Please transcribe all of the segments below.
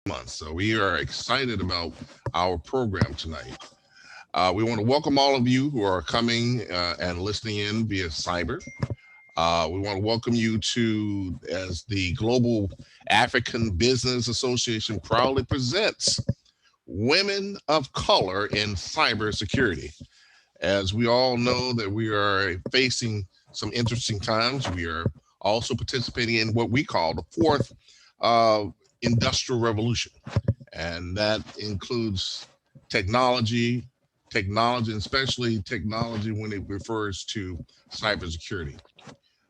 month. So we are excited about our program tonight. We want to welcome all of you who are coming and listening in via cyber. We want to welcome you to as the Global African Business Association proudly presents Women of Color in Cybersecurity. As we all know that we are facing some interesting times, we are also participating in what we call the fourth uh, industrial revolution, and that includes technology, technology, and especially technology when it refers to cybersecurity.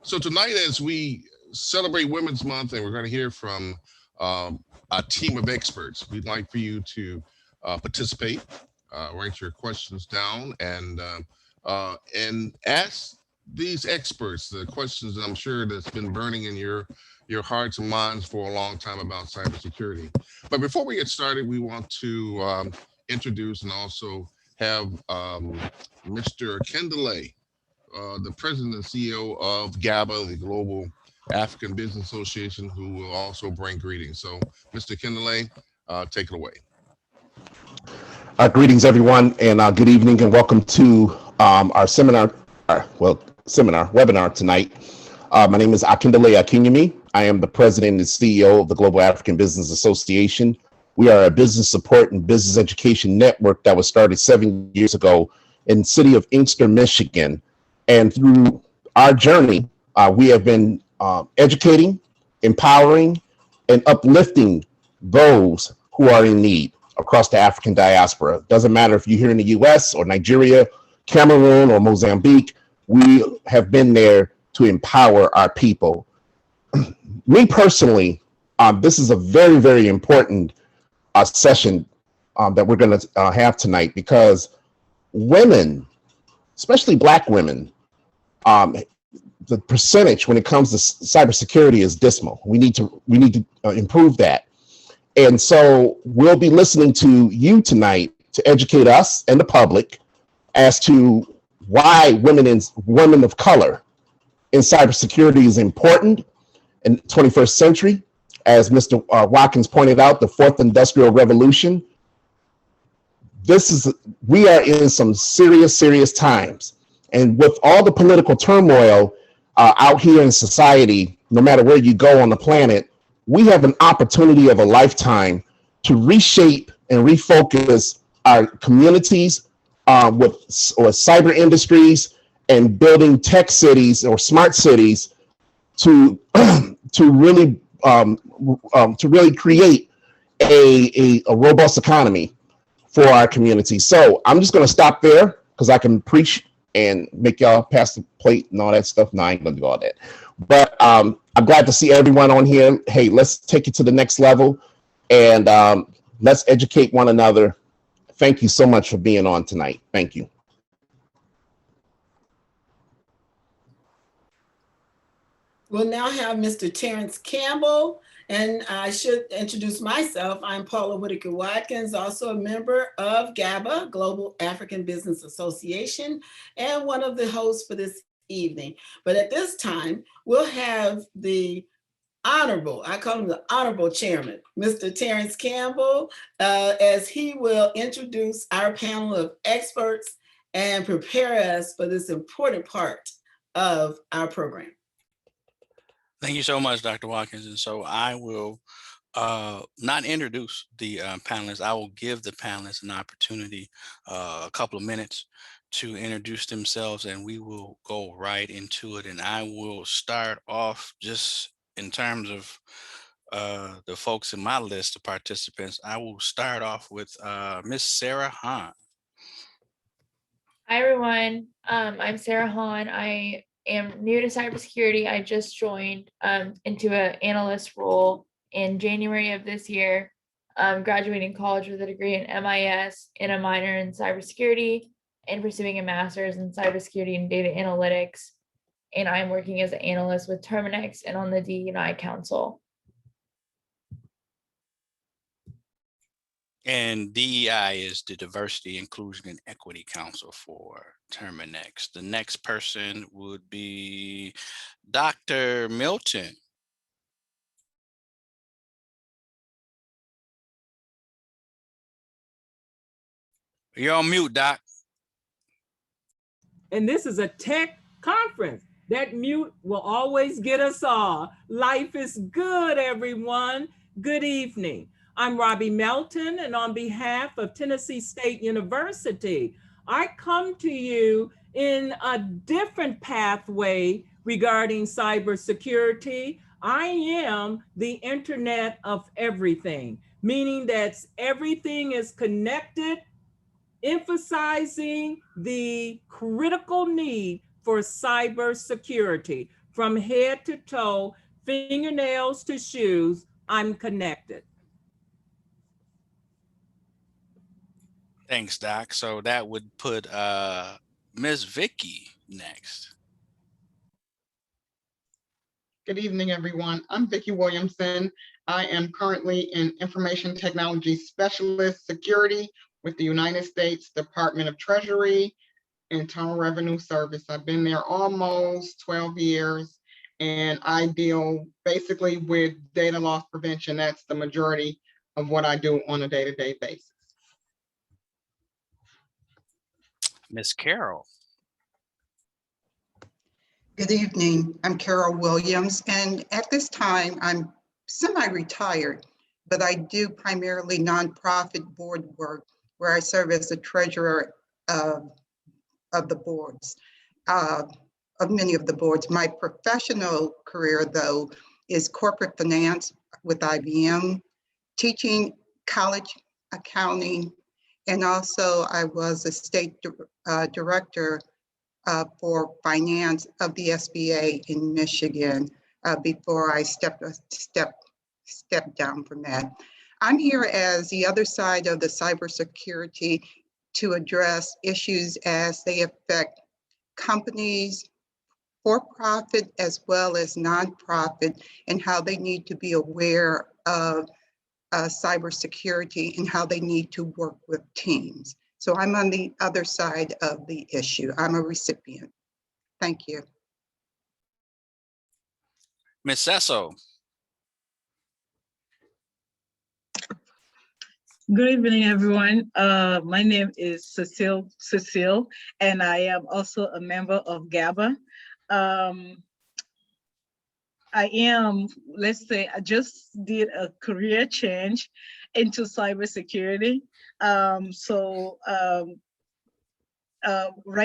So tonight, as we celebrate Women's Month, and we're going to hear from a team of experts, we'd like for you to participate, write your questions down, and ask these experts the questions that I'm sure that's been burning in your hearts and minds for a long time about cybersecurity. But before we get started, we want to introduce and also have Mr. Ken DeLay, the president and CEO of GABA, the Global African Business Association, who will also bring greetings. So, Mr. Kendall, take it away. Greetings, everyone, and good evening, and welcome to our seminar, webinar tonight. My name is Akindele Akinyemi. I am the president and CEO of the Global African Business Association. We are a business support and business education network that was started 7 years ago in the city of Inkster, Michigan. And through our journey, we have been educating, empowering, and uplifting those who are in need across the African diaspora. Doesn't matter if you're here in the US or Nigeria, Cameroon, or Mozambique, we have been there to empower our people. Me personally, this is a very, very important session that we're going to have tonight because women, especially Black women, the percentage when it comes to cybersecurity is dismal. We need to improve that. And so we'll be listening to you tonight to educate us and the public as to why women of color in cybersecurity is important in the 21st century. As Mr. Watkins pointed out, the fourth industrial revolution. We are in some serious times. And with all the political turmoil out here in society, no matter where you go on the planet, we have an opportunity of a lifetime to reshape and refocus our communities with cyber industries and building tech cities or smart cities to to really create a robust economy for our community. So I'm just going to stop there because I can preach and make y'all pass the plate and all that stuff. No, I ain't going to do all that. But I'm glad to see everyone on here. Hey, let's take it to the next level and let's educate one another. Thank you so much for being on tonight. Thank you. We'll now have Mr. Terrence Campbell, and I should introduce myself. I'm Paula Whitaker Watkins, also a member of GABA, Global African Business Association, and one of the hosts for this evening. But at this time, we'll have the honorable, I call him the honorable chairman, Mr. Terrence Campbell, as he will introduce our panel of experts and prepare us for this important part of our program. Thank you so much, Dr. Watkins. And so I will not introduce the panelists. I will give the panelists an opportunity, a couple of minutes to introduce themselves, and we will go right into it. And I will start off just in terms of the folks in my list of participants. I will start off with Miss Sarah Hahn. Hi, everyone. I'm Sarah Hahn. I am new to cybersecurity. I just joined into an analyst role in January of this year. Graduating college with a degree in MIS and a minor in cybersecurity and pursuing a master's in cybersecurity and data analytics. And I'm working as an analyst with Terminex and on the DE&I Council. And DEI is the Diversity, Inclusion, and Equity Council for Terminex. The next person would be Dr. Milton. You're on mute, Doc. And this is a tech conference. That mute will always get us all. Life is good, everyone. Good evening. I'm Robbie Melton, and on behalf of Tennessee State University, I come to you in a different pathway regarding cybersecurity. I am the Internet of Everything, meaning that everything is connected, emphasizing the critical need for cybersecurity. From head to toe, fingernails to shoes, I'm connected. Thanks, Doc. So that would put Ms. Vicki next. Good evening, everyone. I'm Vicki Williamson. I am currently an Information Technology Specialist Security with the United States Department of Treasury, Internal Revenue Service. I've been there almost 12 years, and I deal basically with data loss prevention. That's the majority of what I do on a day-to-day basis. Ms. Carol. Good evening. I'm Carol Williams, and at this time, I'm semi-retired, but I do primarily nonprofit board work where I serve as the treasurer of the boards, of many of the boards. My professional career, though, is corporate finance with IBM, teaching college accounting, and also I was a state director for finance of the SBA in Michigan before I stepped down from that. I'm here as the other side of the cybersecurity to address issues as they affect companies, for-profit as well as nonprofit, and how they need to be aware of cybersecurity and how they need to work with teams. So I'm on the other side of the issue. I'm a recipient. Thank you. Ms. Sesso. Good evening, everyone. My name is Cecile, and I am also a member of GABA. I am, let's say, I just did a career change into cybersecurity. Right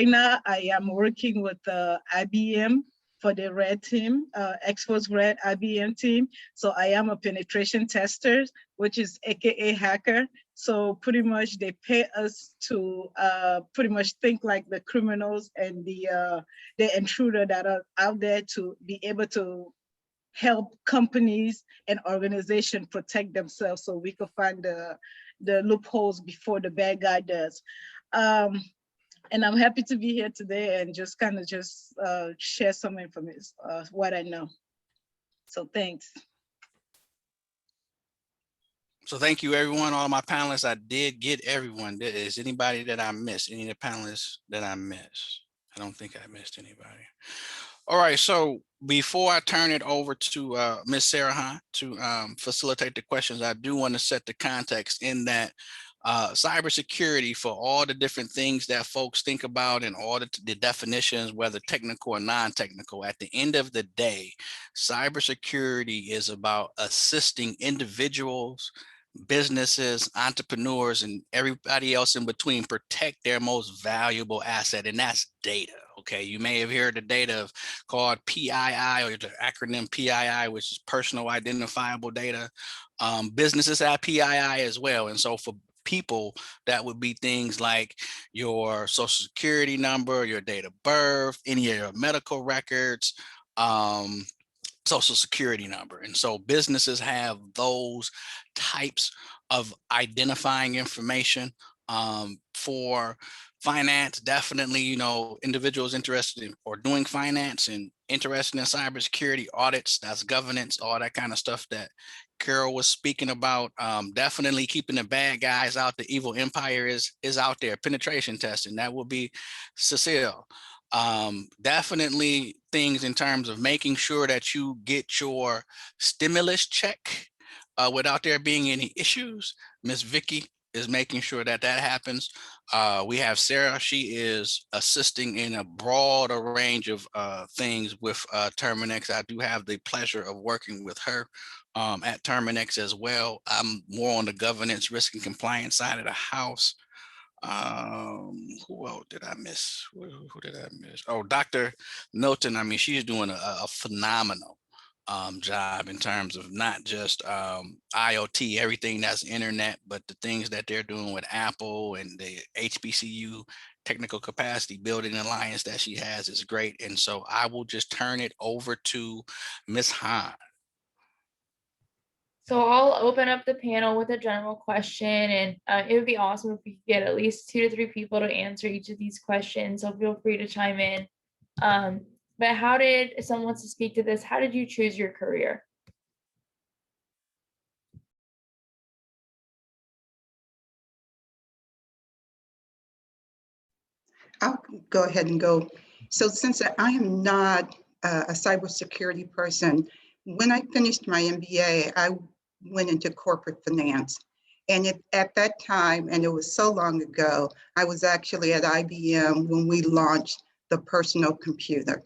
now I am working with IBM for the red team, Exposed Red IBM team. So I am a penetration tester, which is AKA hacker. So pretty much they pay us to pretty much think like the criminals and the intruder that are out there to be able to help companies and organizations protect themselves so we can find the loopholes before the bad guy does. And I'm happy to be here today and just kind of share some information, what I know. So thanks. So thank you, everyone, all my panelists. I did get everyone. Is anybody that I missed? Any of the panelists that I missed? I don't think I missed anybody. All right, so before I turn it over to Ms. Sarah Hahn to facilitate the questions, I do want to set the context in that cybersecurity, for all the different things that folks think about and all the definitions, whether technical or non-technical, at the end of the day, cybersecurity is about assisting individuals, businesses, entrepreneurs, and everybody else in between protect their most valuable asset, and that's data. Okay, you may have heard the data called PII, or the acronym PII, which is personal identifiable data. Businesses have PII as well, and so for people, that would be things like your social security number, your date of birth, any of your medical records, social security number. And so businesses have those types of identifying information. For finance, definitely, you know, individuals interested in or doing finance and interested in cybersecurity audits, that's governance, all that kind of stuff that Carol was speaking about. Definitely keeping the bad guys out, the evil empire is out there. Penetration testing, that will be Cecile. Definitely things in terms of making sure that you get your stimulus check without there being any issues. Miss Vicki is making sure that that happens. We have Sarah. She is assisting in a broader range of things with Terminex. I do have the pleasure of working with her at Terminex as well. I'm more on the governance, risk, and compliance side of the house. Who else did I miss? Who did I miss? Oh, Dr. Milton. I mean, she's doing a phenomenal job in terms of not just IoT, everything that's internet, but the things that they're doing with Apple and the HBCU Technical Capacity Building Alliance that she has is great. And so I will just turn it over to Ms. Hahn. So I'll open up the panel with a general question, and it would be awesome if we could get at least 2 to 3 people to answer each of these questions. So feel free to chime in. But how did, if someone wants to speak to this, how did you choose your career? I'll go ahead and go. So since I am not a cybersecurity person, when I finished my MBA, I went into corporate finance. And at that time, and it was so long ago, I was actually at IBM when we launched the personal computer.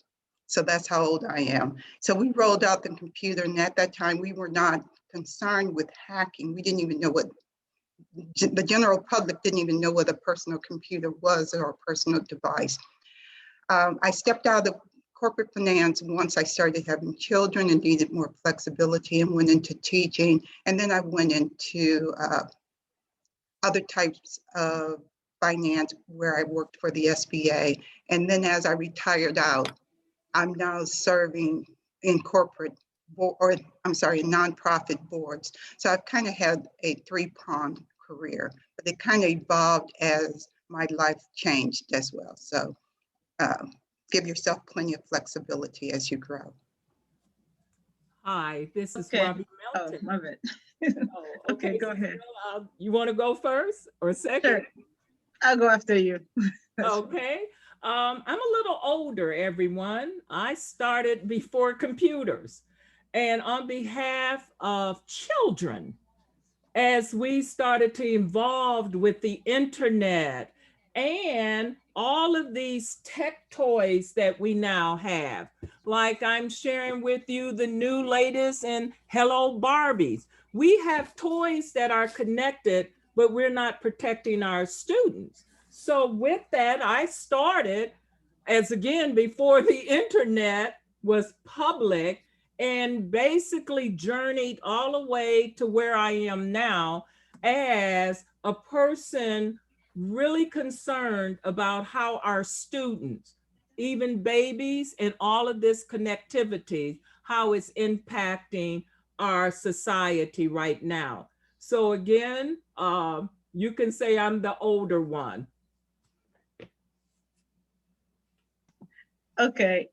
So that's how old I am. So we rolled out the computer, and at that time, we were not concerned with hacking. We didn't even know what, the general public didn't even know what a personal computer was or a personal device. I stepped out of corporate finance once I started having children and needed more flexibility, and went into teaching. And then I went into other types of finance where I worked for the SBA. And then as I retired out, I'm now serving in corporate, or I'm sorry, nonprofit boards. So I've kind of had a 3-pronged career, but it kind of evolved as my life changed as well. So give yourself plenty of flexibility as you grow. Hi, this is Okay. Robbie Melton. Oh, my bad. Oh, Okay, go ahead. You want to go first or second? Sure. I'll go after you. Okay. I'm a little older, everyone. I started before computers. And on behalf of children, as we started to evolve with the internet and all of these tech toys that we now have, like I'm sharing with you the new latest in Hello Barbies. We have toys that are connected, but we're not protecting our students. So with that, I started as, again, before the internet was public, and basically journeyed all the way to where I am now as a person really concerned about how our students, even babies, and all of this connectivity, how it's impacting our society right now. So again, you can say I'm the older one. Okay,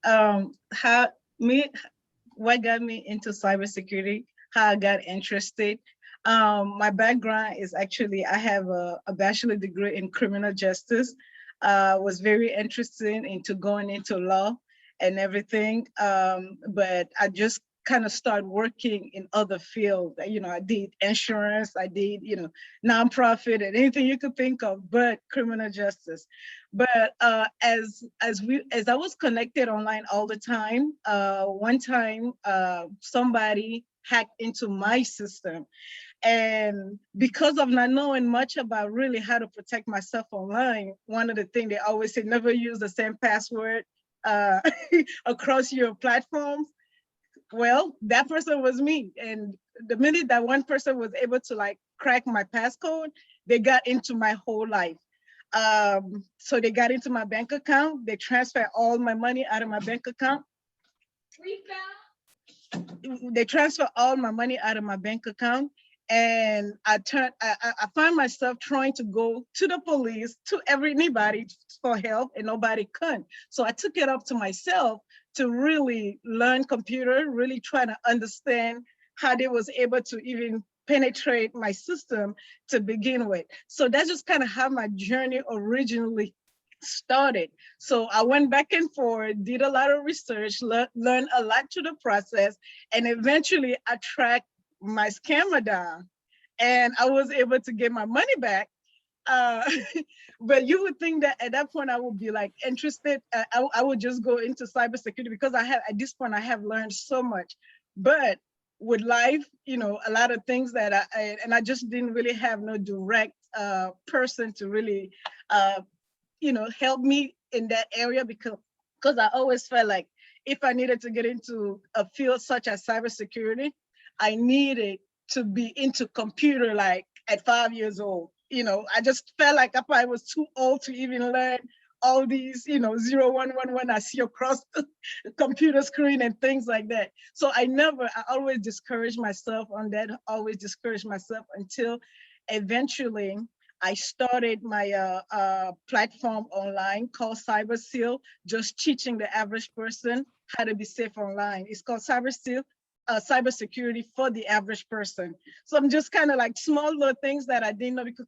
what got me into cybersecurity, how I got interested. My background is actually, I have a bachelor degree in criminal justice. Was very interested into going into law and everything, but I just kind of started working in other fields. You know, I did insurance, I did, you know, nonprofit and anything you could think of, but criminal justice. But as I was connected online all the time, one time somebody hacked into my system. And because of not knowing much about really how to protect myself online, one of the things they always say, never use the same password across your platforms. Well, that person was me. And the minute that one person was able to like crack my passcode, they got into my whole life. So they got into my bank account. They transferred all my money out of my bank account. They transferred all my money out of my bank account. And I found myself trying to go to the police, to anybody for help, and nobody could. So I took it up to myself to really learn computer, really try to understand how they was able to even penetrate my system to begin with. So that's just kind of how my journey originally started. So I went back and forth, did a lot of research, learned a lot through the process, and eventually I tracked my scammer down. and I was able to get my money back. Uh, but you would think that at that point I would be like interested. I would just go into cybersecurity because at this point I have learned so much. But with life, you know, a lot of things that I just didn't really have no direct person to really, you know, help me in that area because I always felt like if I needed to get into a field such as cybersecurity, I needed to be into computer like at 5 years old. You know, I just felt like I probably was too old to even learn all these, you know, 0111 I see across the computer screen and things like that. So I always discouraged myself on that, always discouraged myself until eventually I started my platform online called CyberSeal, just teaching the average person how to be safe online. It's called CyberSeal, cybersecurity for the average person. So I'm just kind of like small little things that I didn't know because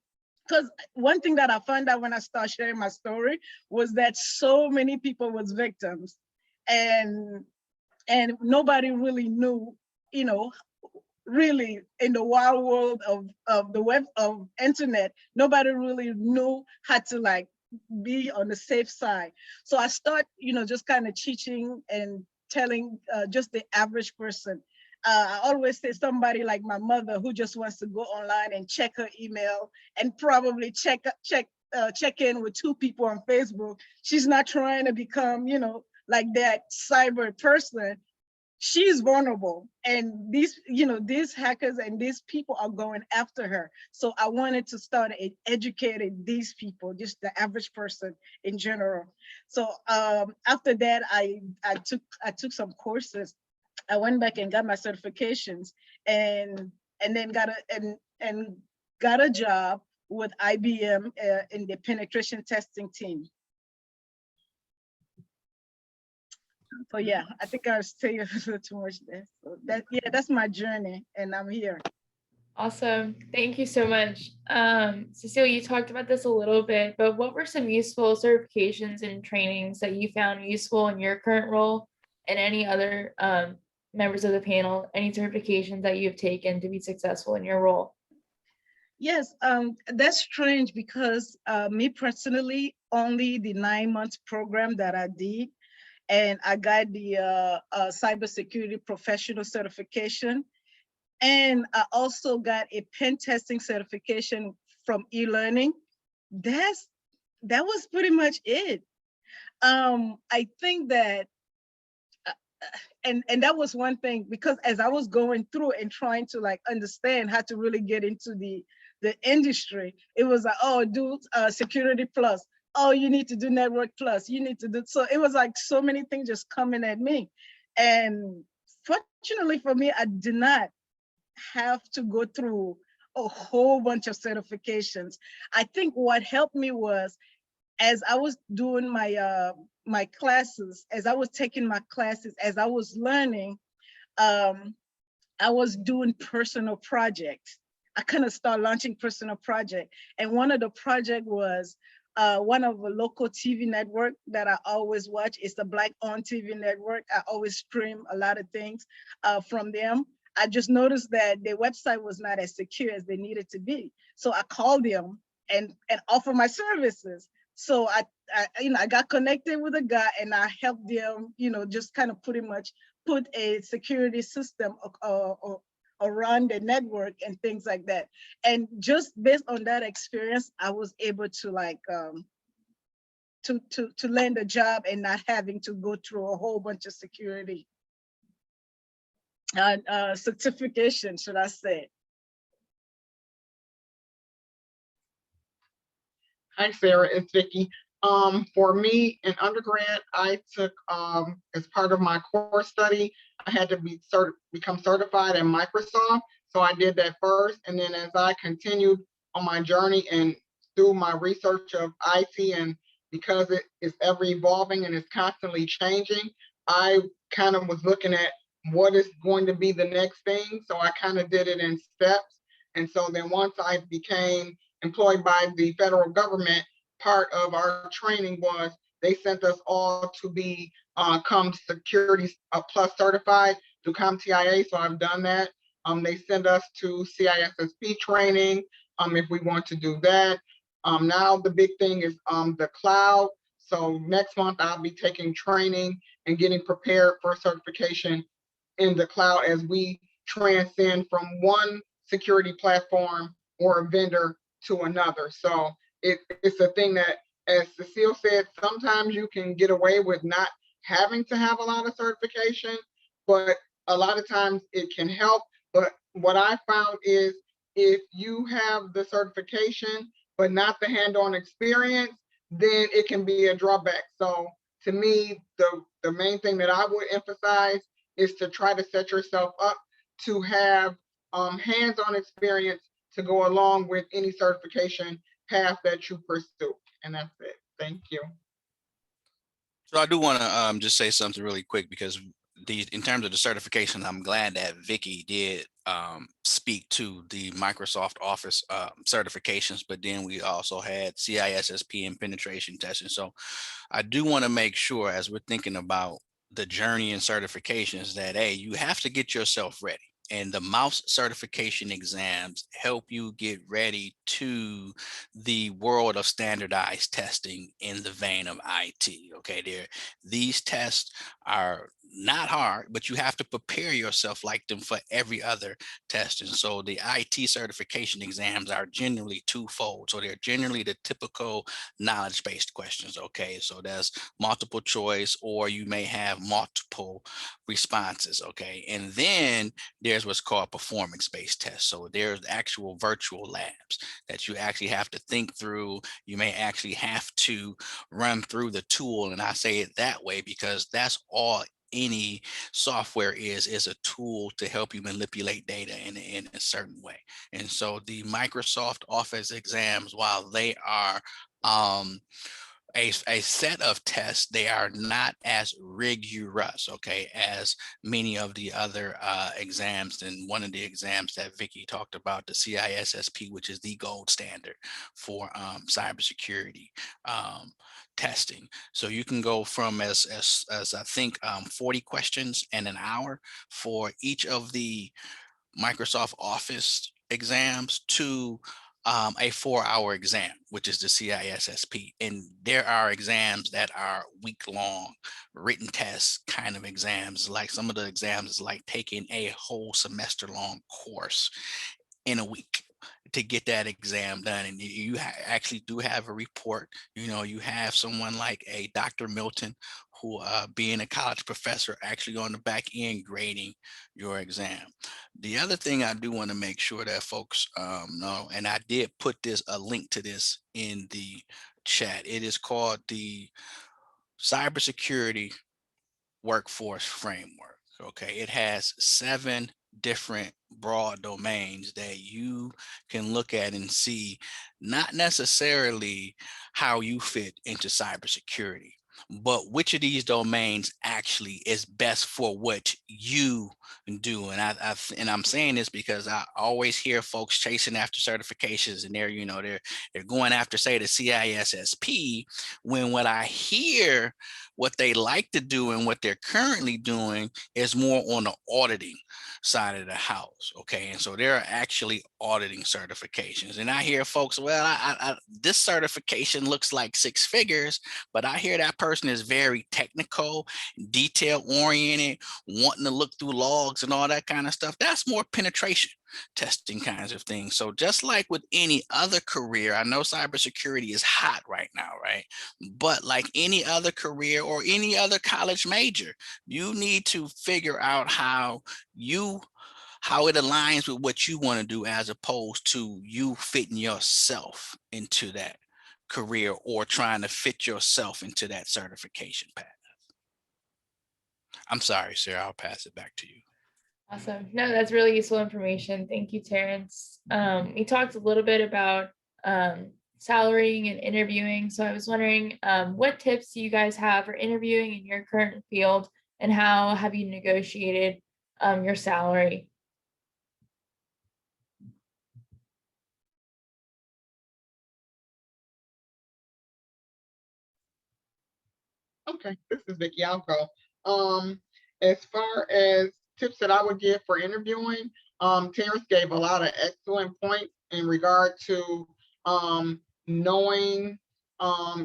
one thing that I found out when I started sharing my story was that so many people was victims and nobody really knew, you know, really in the wild world of the web, of internet, nobody really knew how to like be on the safe side. So I start, you know, just kind of teaching and telling just the average person. I always say somebody like my mother who just wants to go online and check her email and probably check in with 2 people on Facebook. She's not trying to become, you know, like that cyber person. She's vulnerable, and these, you know, these hackers and these people are going after her. So I wanted to start educating these people, just the average person in general. So after that, I took some courses. I went back and got my certifications, and then got a job with IBM in the penetration testing team. So yeah, I think I was saying a little too much there. So that's my journey, and I'm here. Awesome. Thank you so much. Cecile, you talked about this a little bit, but what were some useful certifications and trainings that you found useful in your current role, and any other members of the panel, any certifications that you've taken to be successful in your role? Yes, that's strange because me personally, only the 9 months program that I did, and I got the cybersecurity professional certification. And I also got a pen testing certification from e-learning. That was pretty much it. I think that, and that was one thing, because as I was going through and trying to like understand how to really get into the industry, it was like, oh, do security plus. Oh, you need to do network plus. You need to do, so it was like so many things just coming at me. And fortunately for me, I did not have to go through a whole bunch of certifications. I think what helped me was, as I was doing my my classes, as I was taking my classes, as I was learning, I was doing personal projects. I kind of started launching personal projects. And one of the projects was one of a local TV network that I always watch. It's the Black-owned TV network. I always stream a lot of things from them. I just noticed that their website was not as secure as they needed to be. So I called them and offered my services. So I got connected with a guy, and I helped them, just kind of pretty much put a security system around the network and things like that. And just based on that experience, I was able to like to land a job and not having to go through a whole bunch of security certification, should I say. Hi, Sarah, it's Vicki. For me, in undergrad, I took, as part of my core study, I had to become certified in Microsoft. So I did that first. And then as I continued on my journey and through my research of IT, and because it is ever evolving and it's constantly changing, I kind of was looking at what is going to be the next thing. So I kind of did it in steps. And so then once I became employed by the federal government, part of our training was they sent us all to become Security Plus certified through CompTIA. So I've done that. They send us to CISSP training if we want to do that. Now the big thing is the cloud. So next month I'll be taking training and getting prepared for certification in the cloud as we transcend from one security platform or a vendor to another. So it's a thing that, as Cecile said, sometimes you can get away with not having to have a lot of certification, but a lot of times it can help. But what I found is if you have the certification, but not the hand-on experience, then it can be a drawback. So to me, the main thing that I would emphasize is to try to set yourself up to have hands-on experience to go along with any certification path that you pursue. And that's it. Thank you. So I do want to just say something really quick, because in terms of the certification, I'm glad that Vicki did speak to the Microsoft Office certifications, but then we also had CISSP and penetration testing. So I do want to make sure, as we're thinking about the journey and certifications, that hey, you have to get yourself ready. And the mouse certification exams help you get ready to the world of standardized testing in the vein of IT. Okay, these tests are not hard, but you have to prepare yourself like them for every other test. And so the IT certification exams are generally twofold. So they're generally the typical knowledge-based questions. Okay, so there's multiple choice, or you may have multiple responses. Okay, and then there's what's called performance-based tests. So there's actual virtual labs that you actually have to think through. You may actually have to run through the tool, and I say it that way because that's all any software is a tool to help you manipulate data in a certain way. And so the Microsoft Office exams, while they are a set of tests, they are not as rigorous, okay, as many of the other exams. And one of the exams that Vicki talked about, the CISSP, which is the gold standard for cybersecurity testing. So you can go from as I think 40 questions in an hour for each of the Microsoft Office exams to a 4-hour exam, which is the CISSP. And there are exams that are week-long written tests kind of exams. Like some of the exams is like taking a whole semester-long course in a week to get that exam done. And you actually do have a report. You know, you have someone like a Dr. Milton, who being a college professor, actually on the back end grading your exam. The other thing I do want to make sure that folks know, and I did put a link to this in the chat. It is called the Cybersecurity Workforce Framework. Okay, it has 7 different broad domains that you can look at and see not necessarily how you fit into cybersecurity, but which of these domains actually is best for what you do. And I'm saying this because I always hear folks chasing after certifications, and they're going after, say, the CISSP, when what I hear what they like to do and what they're currently doing is more on the auditing side of the house. Okay, and so there are actually auditing certifications, and I hear folks, well, I this certification looks like 6 figures, but I hear that person is very technical, detail oriented, wanting to look through logs and all that kind of stuff. That's more penetration testing kinds of things. So just like with any other career, I know cybersecurity is hot right now, right? But like any other career or any other college major, you need to figure out how it aligns with what you want to do, as opposed to you fitting yourself into that career or trying to fit yourself into that certification path. I'm sorry, Sarah, I'll pass it back to you. Awesome. No, that's really useful information. Thank you, Terrence. We talked a little bit about salarying and interviewing. So I was wondering, what tips do you guys have for interviewing in your current field, and how have you negotiated your salary? Okay, this is Vicki. I'll go. As far as tips that I would give for interviewing, Terrence gave a lot of excellent points in regard to knowing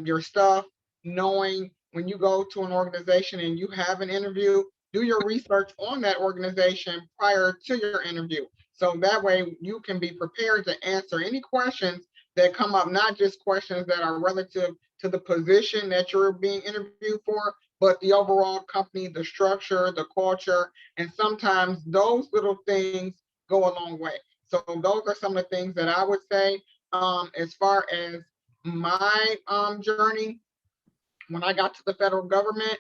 your stuff, knowing when you go to an organization and you have an interview, do your research on that organization prior to your interview. So that way you can be prepared to answer any questions that come up, not just questions that are relative to the position that you're being interviewed for, but the overall company, the structure, the culture, and sometimes those little things go a long way. So those are some of the things that I would say. As far as my journey, when I got to the federal government,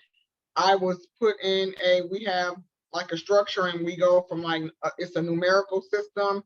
I was put in we have like a structure, and we go from like, it's a numerical system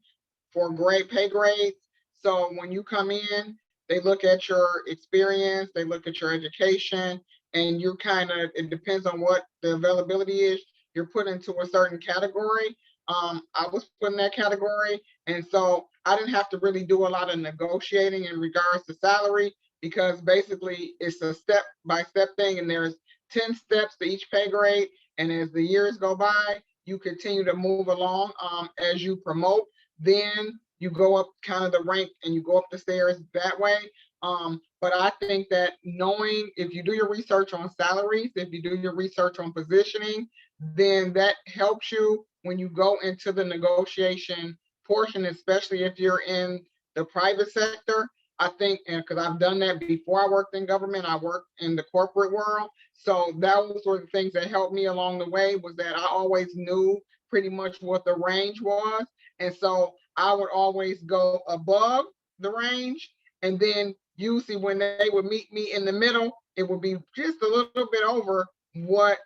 for pay grades. So when you come in, they look at your experience, they look at your education, and you kind of, it depends on what the availability is, you're put into a certain category. I was put in that category, and so I didn't have to really do a lot of negotiating in regards to salary, because basically it's a step-by-step thing, and there's 10 steps to each pay grade, and as the years go by, you continue to move along. As you promote, then you go up kind of the rank and you go up the stairs that way. But I think that knowing, if you do your research on salaries, if you do your research on positioning, then that helps you when you go into the negotiation portion, especially if you're in the private sector. I think, and because I've done that before I worked in government, I worked in the corporate world. So that was one of the things that helped me along the way, was that I always knew pretty much what the range was. And so I would always go above the range. And then usually when they would meet me in the middle, it would be just a little bit over what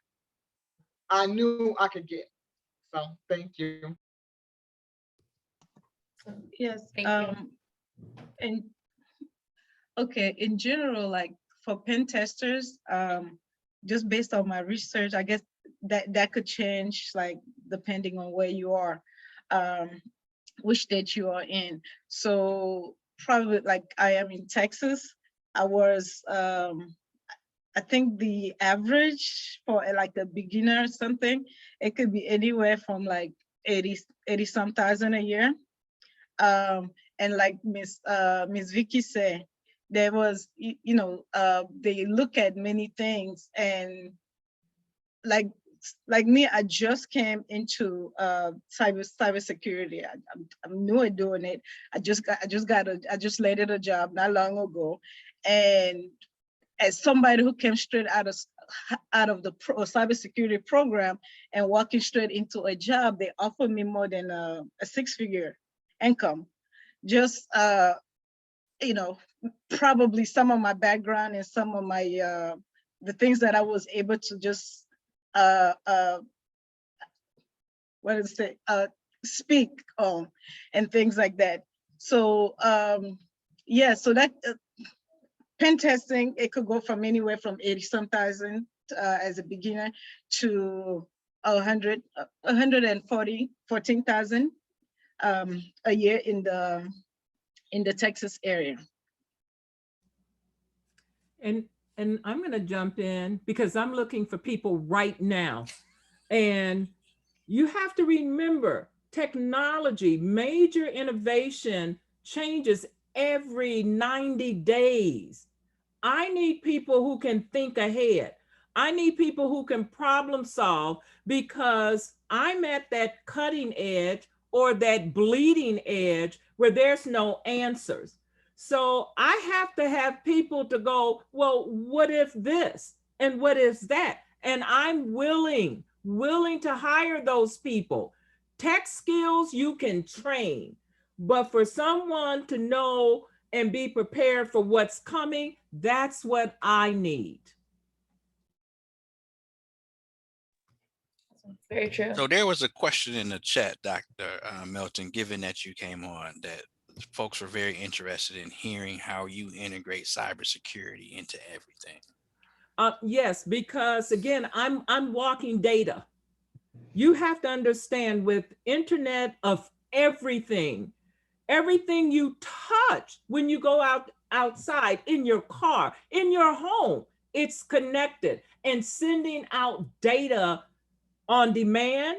I knew I could get. So thank you. Yes. Thank you. And okay, in general, like for pen testers, just based on my research, I guess that could change, like depending on where you are, which state you are in. So probably like I am in Texas. I was, I think the average for like a beginner or something, it could be anywhere from like 80 some thousand a year. And like Miss Vicki said, there was, they look at many things, and like me, I just came into cybersecurity. I'm new at doing it. I just landed a job not long ago, and as somebody who came straight out of the cybersecurity program and walking straight into a job, they offered me more than a six-figure income. Just probably some of my background and some of my the things that I was able to just speak on and things like that. So yeah, so that pen testing, it could go from anywhere from 80 some thousand as a beginner to 14,000 a year in the Texas area. And I'm going to jump in because I'm looking for people right now. And you have to remember, technology, major innovation changes every 90 days. I need people who can think ahead. I need people who can problem solve, because I'm at that cutting edge or that bleeding edge where there's no answers. So I have to have people to go, well, what if this? And what if that? And I'm willing to hire those people. Tech skills you can train, but for someone to know and be prepared for what's coming, that's what I need. Very true. So there was a question in the chat, Dr. Melton, given that you came on, that folks were very interested in hearing how you integrate cybersecurity into everything. Yes, because again, I'm walking data. You have to understand, with internet of everything you touch when you go outside, in your car, in your home, it's connected and sending out data on demand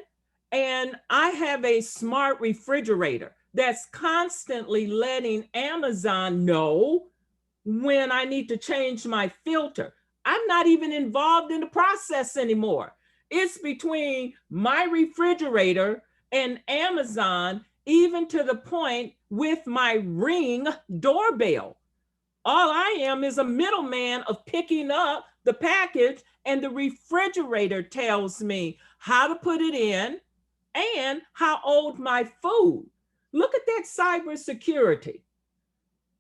And I have a smart refrigerator that's constantly letting Amazon know when I need to change my filter. I'm not even involved in the process anymore. It's between my refrigerator and Amazon, even to the point with my Ring doorbell. All I am is a middleman of picking up the package, and the refrigerator tells me how to put it in and how old my food. Look at that cybersecurity.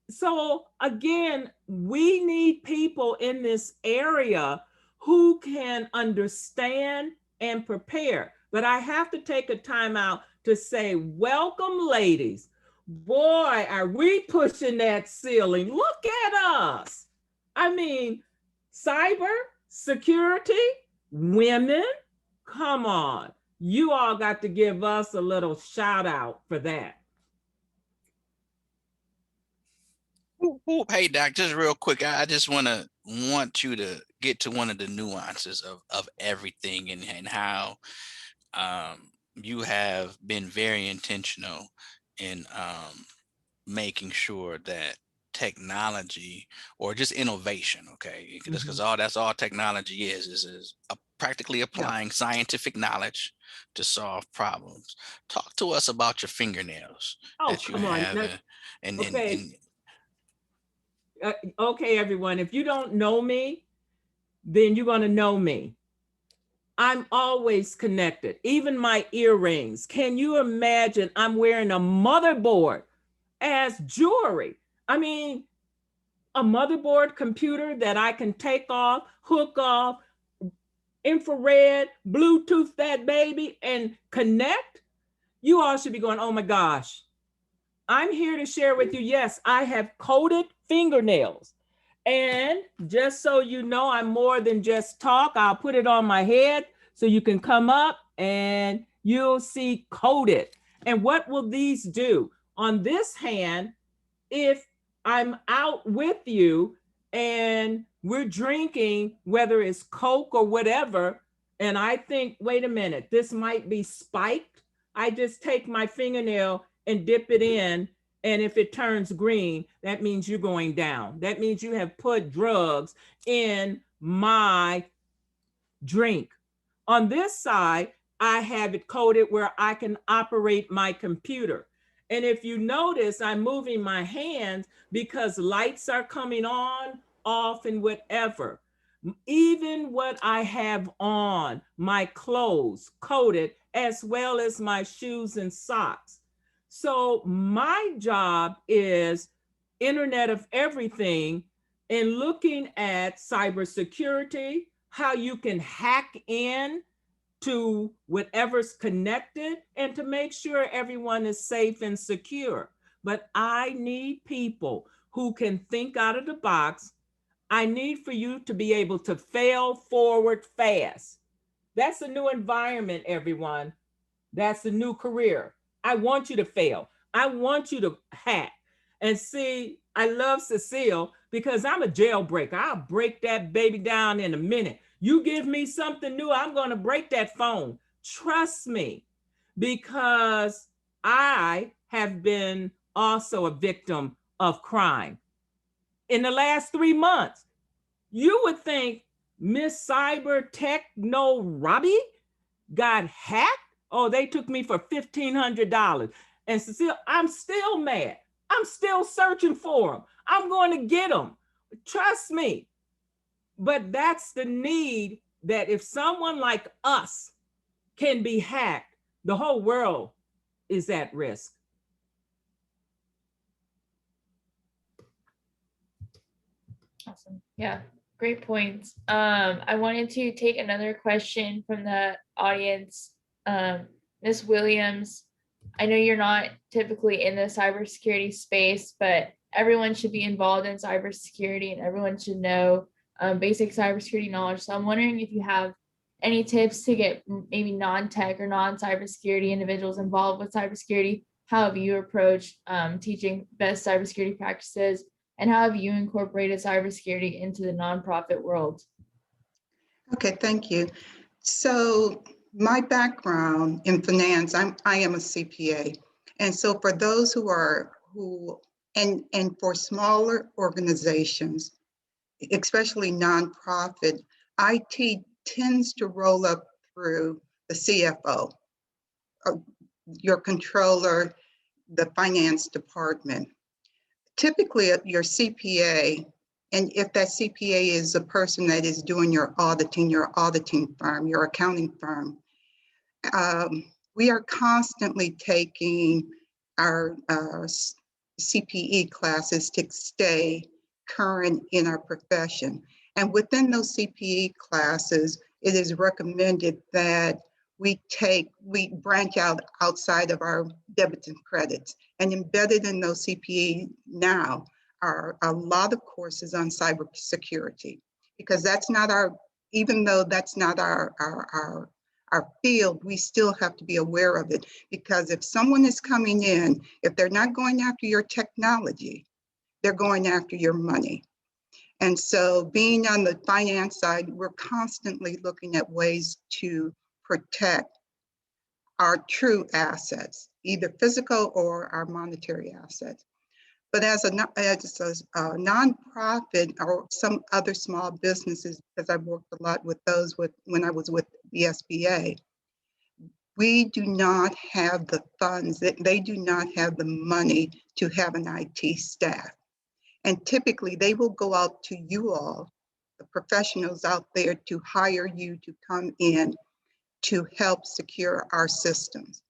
So again, we need people in this area who can understand and prepare. But I have to take a time out to say, welcome, ladies. Boy, are we pushing that ceiling. Look at us. I mean, cyber security, women, come on. You all got to give us a little shout out for that. Hey, Doc, just real quick, I just want you to get to one of the nuances of everything, and how you have been very intentional in making sure that technology, or just innovation, okay, because that's all technology is practically applying scientific knowledge to solve problems. Talk to us about your fingernails that you have. Okay, everyone, if you don't know me, then you're going to know me. I'm always connected, even my earrings. Can you imagine I'm wearing a motherboard as jewelry? I mean, a motherboard computer that I can take off, hook off, infrared, Bluetooth that baby, and connect. You all should be going, oh my gosh. I'm here to share with you, yes, I have coated fingernails. And just so you know, I'm more than just talk. I'll put it on my head so you can come up and you'll see coated. And what will these do? On this hand, if I'm out with you and we're drinking, whether it's Coke or whatever, and I think, wait a minute, this might be spiked, I just take my fingernail and dip it in. And if it turns green, that means you're going down. That means you have put drugs in my drink. On this side, I have it coated where I can operate my computer. And if you notice, I'm moving my hands because lights are coming on, off, and whatever. Even what I have on, my clothes coated, as well as my shoes and socks. So my job is Internet of Everything, and looking at cybersecurity, how you can hack in to whatever's connected, and to make sure everyone is safe and secure. But I need people who can think out of the box. I need for you to be able to fail forward fast. That's a new environment, everyone. That's a new career. I want you to fail. I want you to hack. And see, I love Cecile because I'm a jailbreaker. I'll break that baby down in a minute. You give me something new, I'm going to break that phone. Trust me, because I have been also a victim of crime. In the last 3 months, you would think Miss Cyber Techno Robbie got hacked. Oh, they took me for $1,500. And Cecile, I'm still mad. I'm still searching for them. I'm going to get them. Trust me. But that's the need, that if someone like us can be hacked, the whole world is at risk. Awesome. Yeah, great points. I wanted to take another question from the audience. Ms. Williams, I know you're not typically in the cybersecurity space, but everyone should be involved in cybersecurity and everyone should know basic cybersecurity knowledge. So I'm wondering if you have any tips to get maybe non-tech or non-cybersecurity individuals involved with cybersecurity. How have you approached teaching best cybersecurity practices, and how have you incorporated cybersecurity into the nonprofit world? Okay, thank you. So My background in finance, I am a CPA. And so for those and for smaller organizations, especially nonprofit, IT tends to roll up through the CFO, your controller, the finance department. Typically your CPA, and if that CPA is a person that is doing your auditing firm, your accounting firm, we are constantly taking our CPE classes to stay current in our profession. And within those CPE classes, it is recommended that we branch out outside of our debits and credits. And embedded in those CPE now are a lot of courses on cybersecurity, because that's not even though that's not our field, we still have to be aware of it, because if someone is coming in, if they're not going after your technology, they're going after your money. And so being on the finance side, we're constantly looking at ways to protect our true assets, either physical or our monetary assets. But as a nonprofit or some other small businesses, because I've worked a lot with those when I was with the SBA, we do not have the funds, they do not have the money to have an IT staff. And typically they will go out to you all, the professionals out there, to hire you to come in to help secure our systems.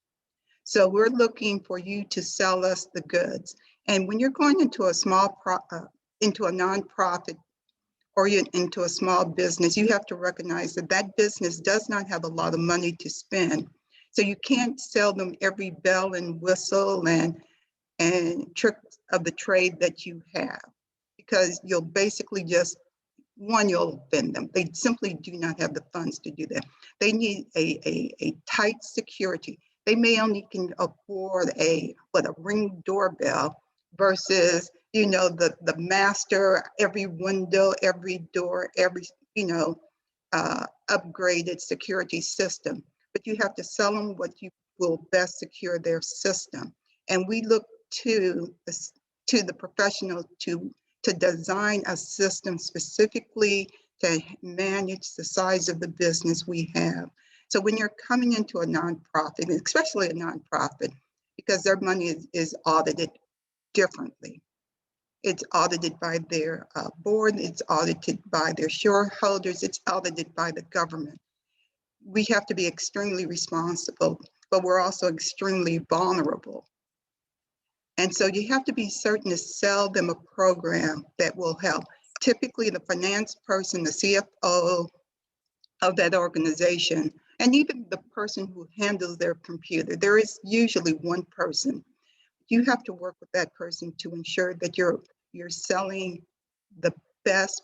So we're looking for you to sell us the goods. And when you're going into a into a nonprofit or into a small business, you have to recognize that that business does not have a lot of money to spend. So you can't sell them every bell and whistle and tricks of the trade that you have, because you'll basically you'll offend them. They simply do not have the funds to do that. They need a tight security. They may only can afford a Ring doorbell versus, the master, every window, every door, every, upgraded security system. But you have to sell them what you will best secure their system. And we look to the professionals to design a system specifically to manage the size of the business we have. So when you're coming into a nonprofit, especially a nonprofit, because their money is audited differently. It's audited by their board, it's audited by their shareholders, it's audited by the government. We have to be extremely responsible, but we're also extremely vulnerable. And so you have to be certain to sell them a program that will help. Typically the finance person, the CFO of that organization, and even the person who handles their computer, there is usually one person. You have to work with that person to ensure that you're selling the best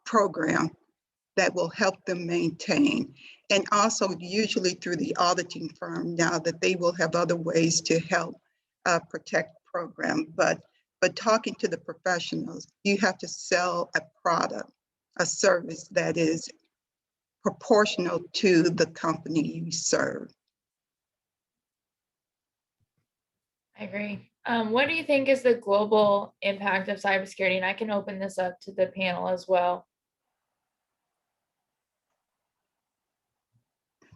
program that will help them maintain. And also usually through the auditing firm now that they will have other ways to help protect program. But talking to the professionals, you have to sell a product, a service that is proportional to the company you serve. I agree. What do you think is the global impact of cybersecurity? And I can open this up to the panel as well.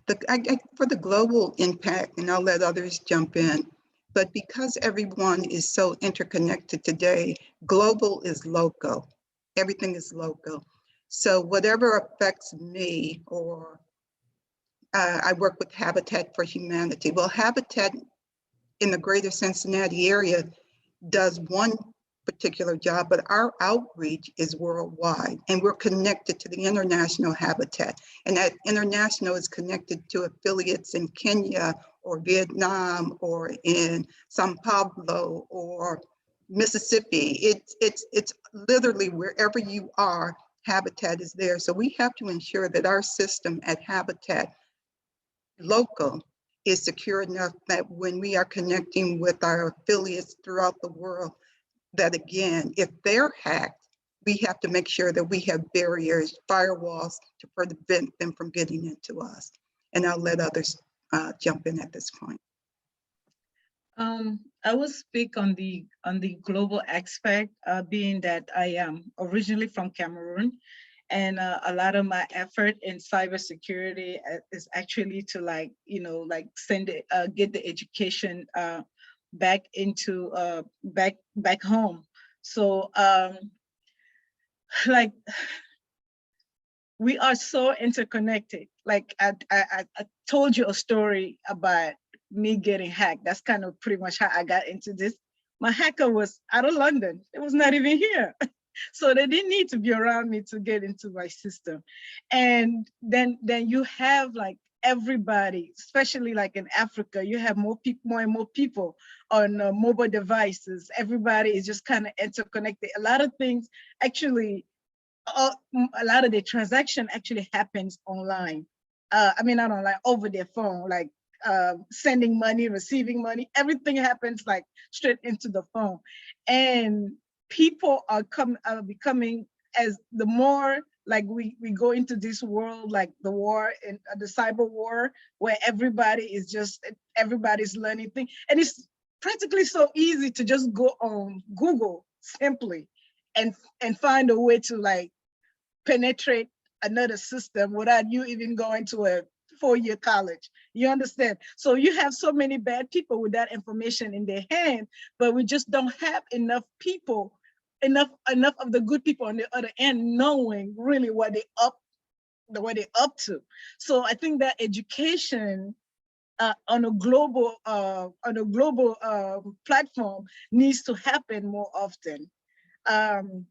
For the global impact, and I'll let others jump in, but because everyone is so interconnected today, global is local. Everything is local. So whatever affects me, or I work with Habitat for Humanity. Well, Habitat in the greater Cincinnati area does one particular job, but our outreach is worldwide, and we're connected to the international Habitat, and that international is connected to affiliates in Kenya or Vietnam or in Sao Paulo or Mississippi. It's literally wherever you are, Habitat is there. So we have to ensure that our system at Habitat local is secure enough that when we are connecting with our affiliates throughout the world, that again, if they're hacked, we have to make sure that we have barriers, firewalls to prevent them from getting into us. And I'll let others jump in at this point. I will speak on the global aspect, being that I am originally from Cameroon, and a lot of my effort in cybersecurity is actually to send it, get the education back into back home. So like we are so interconnected. Like I told you a story about me getting hacked. That's kind of pretty much how I got into this. My hacker was out of London. It was not even here. So they didn't need to be around me to get into my system. And then you have like everybody, especially like in Africa, you have more and more people on mobile devices. Everybody is just kind of interconnected. A lot of things actually, a lot of the transaction actually happens online. I mean, not online, over their phone, like sending money, receiving money, everything happens like straight into the phone. And people are becoming, as the more like we go into this world, like the war and the cyber war, where everybody's learning things. And it's practically so easy to just go on Google simply and find a way to like penetrate another system without you even going to a 4-year college. You understand? So you have so many bad people with that information in their hand, but we just don't have enough people, enough of the good people on the other end knowing really what they're up to. So I think that education on a global platform needs to happen more often. And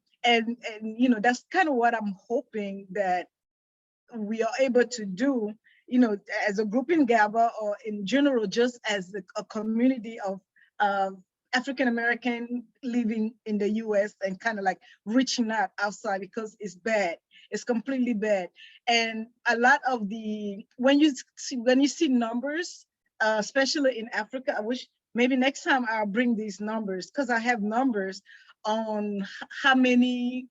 you know, that's kind of what I'm hoping that we are able to do, you know, as a group in GABA, or in general, just as a community of African American living in the US, and kind of like reaching out outside, because it's bad. It's completely bad. And a lot of when you see numbers, especially in Africa, I wish maybe next time I'll bring these numbers, because I have numbers on how many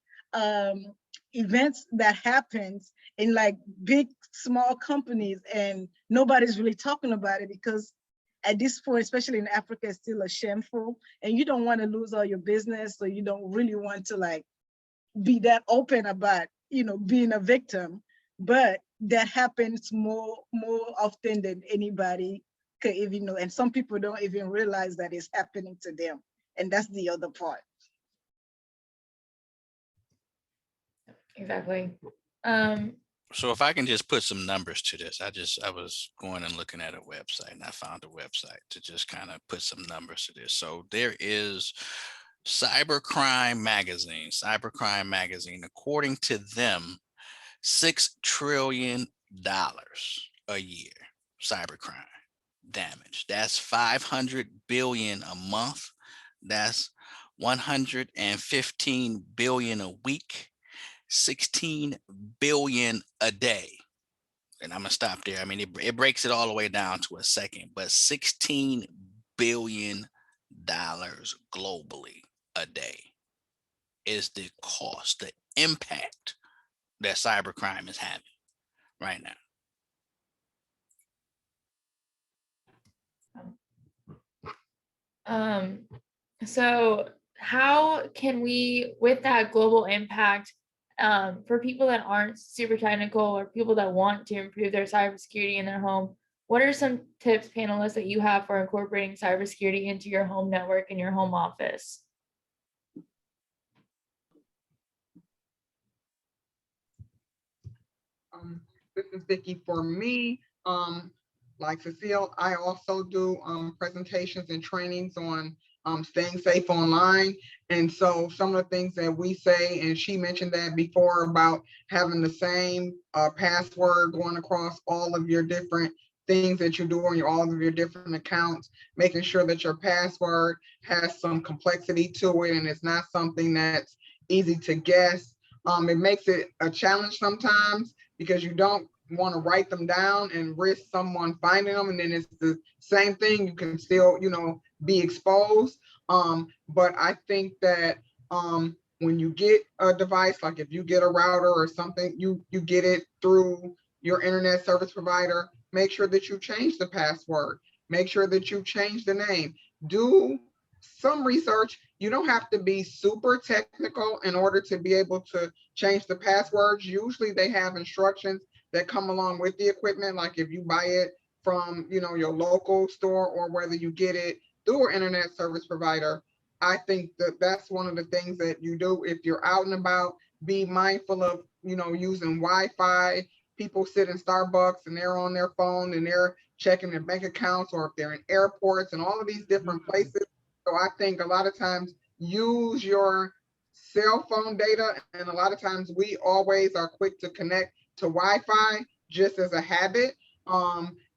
events that happens in like big, small companies, and nobody's really talking about it, because at this point, especially in Africa, it's still a shameful, and you don't want to lose all your business, so you don't really want to like be that open about, you know, being a victim. But that happens more often than anybody could even know, and some people don't even realize that it's happening to them, and that's the other part. Exactly. So if I can just put some numbers to this, I was going and looking at a website, and I found a website to just kind of put some numbers to this. So there is Cybercrime Magazine, according to them, $6 trillion a year, cybercrime damage. That's 500 billion a month. That's 115 billion a week. 16 billion a day. And I'm gonna stop there. I mean, it breaks it all the way down to a second, but $16 billion globally a day is the cost, the impact that cybercrime is having right now. So how can we, with that global impact, for people that aren't super technical, or people that want to improve their cybersecurity in their home, what are some tips, panelists, that you have for incorporating cybersecurity into your home network and your home office? This is Vicki. For me, like Cecile, I also do presentations and trainings on staying safe online. And so some of the things that we say, and she mentioned that before, about having the same password going across all of your different things that you're doing, all of your different accounts, making sure that your password has some complexity to it and it's not something that's easy to guess. It makes it a challenge sometimes, because you don't want to write them down and risk someone finding them, and then it's the same thing. You can still, you know, be exposed. But I think that when you get a device, like if you get a router or something, you get it through your internet service provider, make sure that you change the password, make sure that you change the name, do some research. You don't have to be super technical in order to be able to change the passwords. Usually they have instructions that come along with the equipment, like if you buy it from, you know, your local store or whether you get it through an internet service provider. I think that that's one of the things that you do if you're out and about. Be mindful of, you know, using Wi-Fi. People sit in Starbucks and they're on their phone and they're checking their bank accounts, or if they're in airports and all of these different places. So I think a lot of times use your cell phone data, and a lot of times we always are quick to connect to Wi-Fi just as a habit.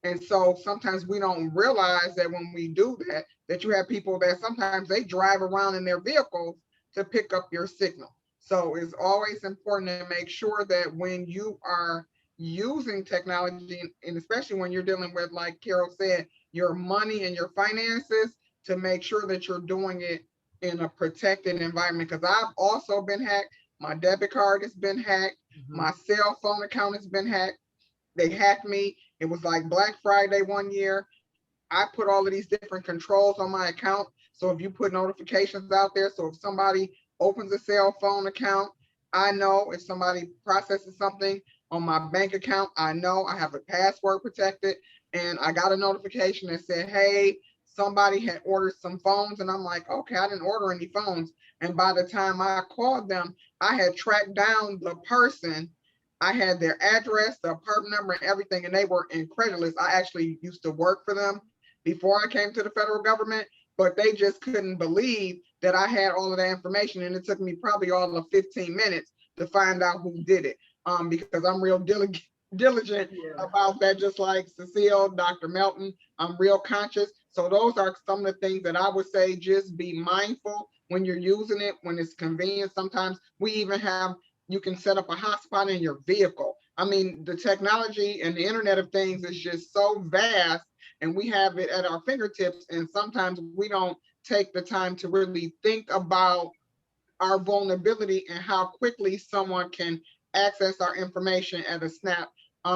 And so sometimes we don't realize that when we do that, that you have people that sometimes they drive around in their vehicles to pick up your signal. So it's always important to make sure that when you are using technology, and especially when you're dealing with, like Carol said, your money and your finances, to make sure that you're doing it in a protected environment. Because I've also been hacked. My debit card has been hacked. My cell phone account has been hacked. They hacked me. It was like Black Friday one year. I put all of these different controls on my account. So if you put notifications out there, so if somebody opens a cell phone account, I know. If somebody processes something on my bank account, I know. I have a password protected, and I got a notification that said, hey, somebody had ordered some phones, and I'm like, okay, I didn't order any phones. And by the time I called them, I had tracked down the person. I had their address, the apartment number, and everything, and they were incredulous. I actually used to work for them before I came to the federal government, but they just couldn't believe that I had all of that information. And it took me probably all of 15 minutes to find out who did it, because I'm real diligent about that, just like Cecile, Dr. Melton. I'm real conscious. So those are some of the things that I would say, just be mindful when you're using it, when it's convenient. Sometimes we even have, you can set up a hotspot in your vehicle. I mean, the technology and the Internet of Things is just so vast, and we have it at our fingertips. And sometimes we don't take the time to really think about our vulnerability and how quickly someone can access our information at a snap.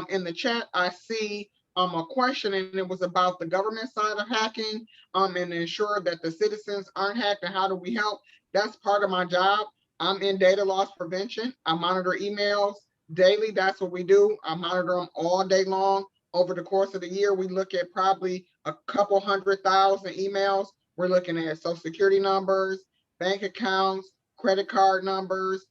In the chat, I see a question, and it was about the government side of hacking, and ensure that the citizens aren't hacked, and how do we help? That's part of my job. I'm in data loss prevention. I monitor emails daily. That's what we do. I monitor them all day long. Over the course of the year, we look at probably a couple 100,000 emails. We're looking at social security numbers, bank accounts, credit card numbers,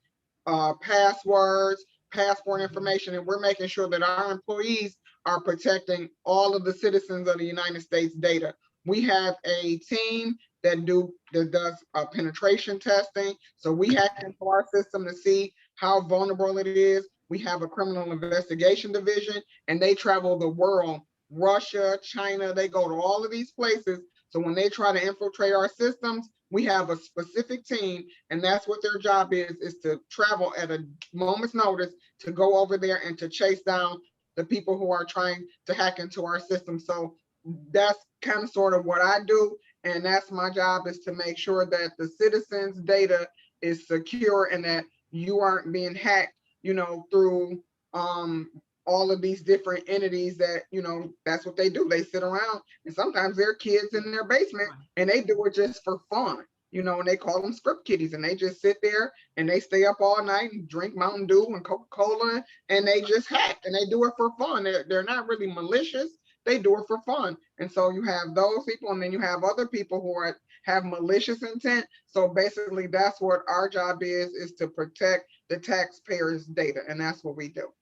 passwords, passport information, and we're making sure that our employees are protecting all of the citizens of the United States data. We have a team that does penetration testing. So we hack into our system to see how vulnerable it is. We have a criminal investigation division, and they travel the world, Russia, China, they go to all of these places. So when they try to infiltrate our systems, we have a specific team, and that's what their job is to travel at a moment's notice to go over there and to chase down the people who are trying to hack into our system. So that's kind of sort of what I do. And that's my job, is to make sure that the citizens' data is secure and that you aren't being hacked, you know, through all of these different entities that, you know, that's what they do. They sit around, and sometimes they're kids in their basement and they do it just for fun, you know, and they call them script kiddies, and they just sit there and they stay up all night and drink Mountain Dew and Coca-Cola, and they just hack, and they do it for fun. They're not really malicious. They do it for fun. And so you have those people, and then you have other people who have malicious intent. So basically that's what our job is to protect the taxpayers' data. And that's what we do.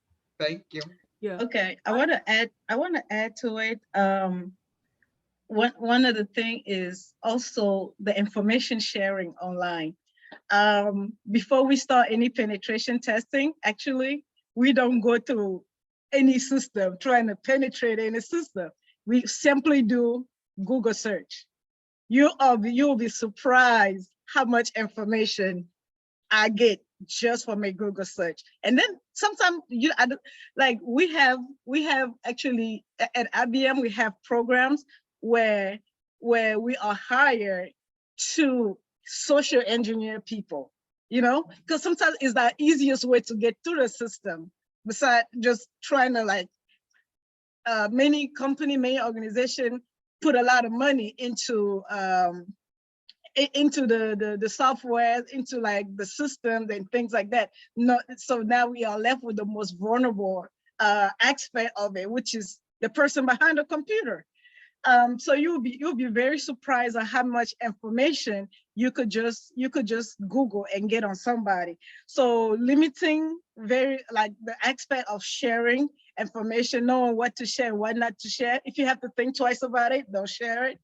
Thank you. Yeah. Okay, I want to add to it. One of the thing is also the information sharing online. Before we start any penetration testing, actually, we don't go to any system trying to penetrate any system. We simply do Google search. You'll be surprised how much information I get just from a Google search. And then sometimes we have actually at IBM, we have programs where we are hired to social engineer people, you know, because sometimes it's the easiest way to get to the system besides just trying to many organization put a lot of money into the software, into like the systems and things like that. No, so now we are left with the most vulnerable aspect of it, which is the person behind the computer. So you'll be very surprised at how much information you could just Google and get on somebody. So limiting the aspect of sharing information, knowing what to share, what not to share. If you have to think twice about it, don't share it.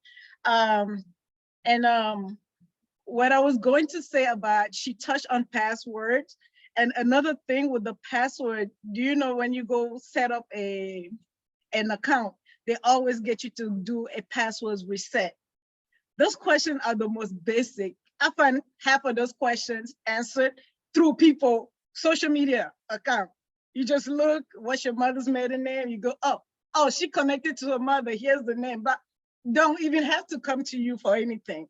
What I was going to say about, she touched on passwords. And another thing with the password, do you know when you go set up an account, they always get you to do a password reset. Those questions are the most basic. I find half of those questions answered through people, social media account. You just look, what's your mother's maiden name? You go, oh, she connected to her mother, here's the name, but don't even have to come to you for anything.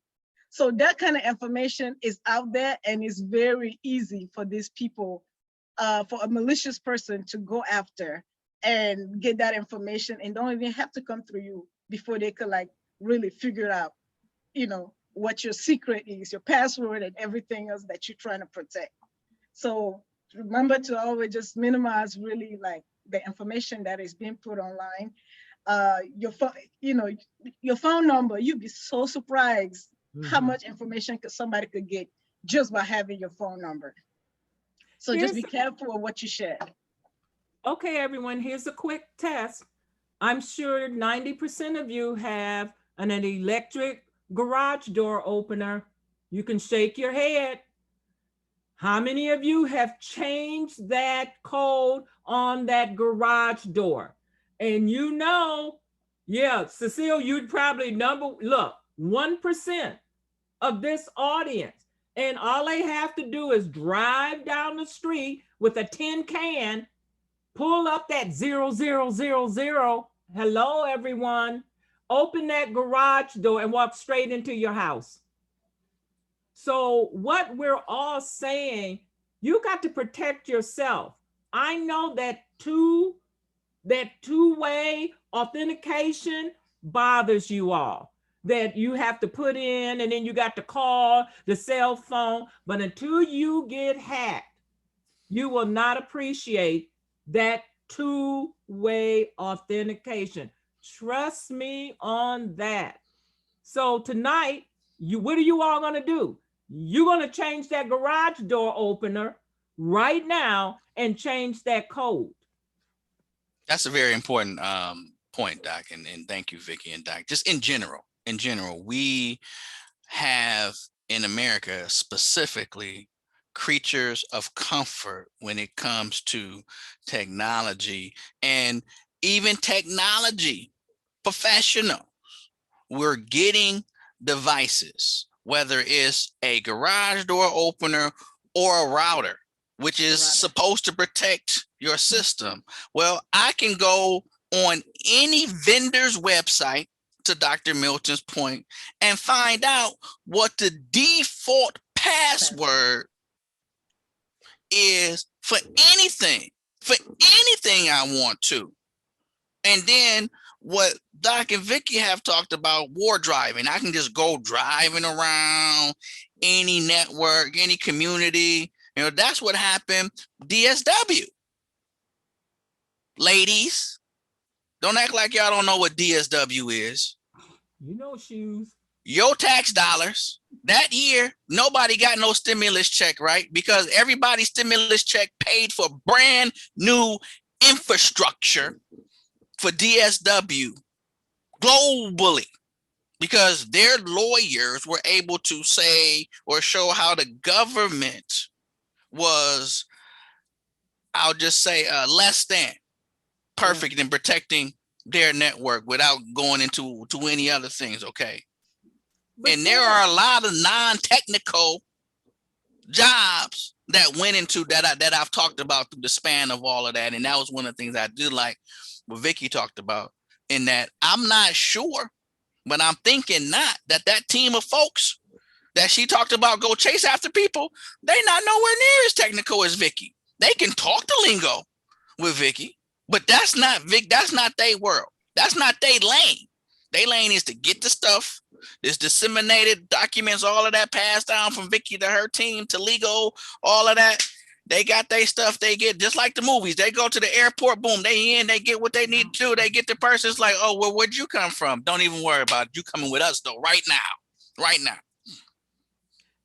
So that kind of information is out there, and it's very easy for these people, for a malicious person to go after and get that information, and don't even have to come through you before they could like really figure out, what your secret is, your password and everything else that you're trying to protect. So remember to always just minimize really like the information that is being put online. Your phone number, you'd be so surprised how much information somebody could get just by having your phone number. So just be careful of what you share. Okay, everyone, here's a quick test. I'm sure 90% of you have an electric garage door opener. You can shake your head. How many of you have changed that code on that garage door? And yeah, Cecile, you'd probably look, 1% of this audience. And all they have to do is drive down the street with a tin can, pull up that 0000. Hello, everyone. Open that garage door and walk straight into your house. So what we're all saying, you got to protect yourself. I know that two-way authentication bothers you all, that you have to put in and then you got to call the cell phone. But until you get hacked, you will not appreciate that two-way authentication. Trust me on that. So tonight, what are you all gonna do? You're gonna change that garage door opener right now and change that code. That's a very important point, Doc, and thank you, Vicki and Doc. Just in general, we have in America specifically creatures of comfort when it comes to technology, and even technology professionals. We're getting devices, whether it's a garage door opener or a router, which is supposed to protect your system. Well, I can go on any vendor's website, to Dr. Milton's point, and find out what the default password is for anything I want to. And then what Doc and Vicki have talked about, war driving. I can just go driving around any network, any community. That's what happened. DSW. Ladies, don't act like y'all don't know what DSW is. Shoes. Your tax dollars. That year, nobody got no stimulus check, right? Because everybody's stimulus check paid for brand new infrastructure for DSW globally, because their lawyers were able to say or show how the government was, I'll just say, less than perfect in protecting their network without going into any other things. Okay. And there are a lot of non-technical jobs that went into that I've talked about through the span of all of that. And that was one of the things I did like what Vicki talked about, in that I'm not sure, but I'm thinking not that team of folks that she talked about go chase after people, they not nowhere near as technical as Vicki. They can talk the lingo with Vicki, But that's not Vic. That's not their world. That's not their lane. Their lane is to get the stuff, this disseminated documents, all of that passed down from Vicki to her team to legal, all of that. They got their stuff. They get just like the movies. They go to the airport. Boom. They in. They get what they need to do. They get the person. It's like, oh, well, where'd you come from? Don't even worry about it. You coming with us though, right now, right now.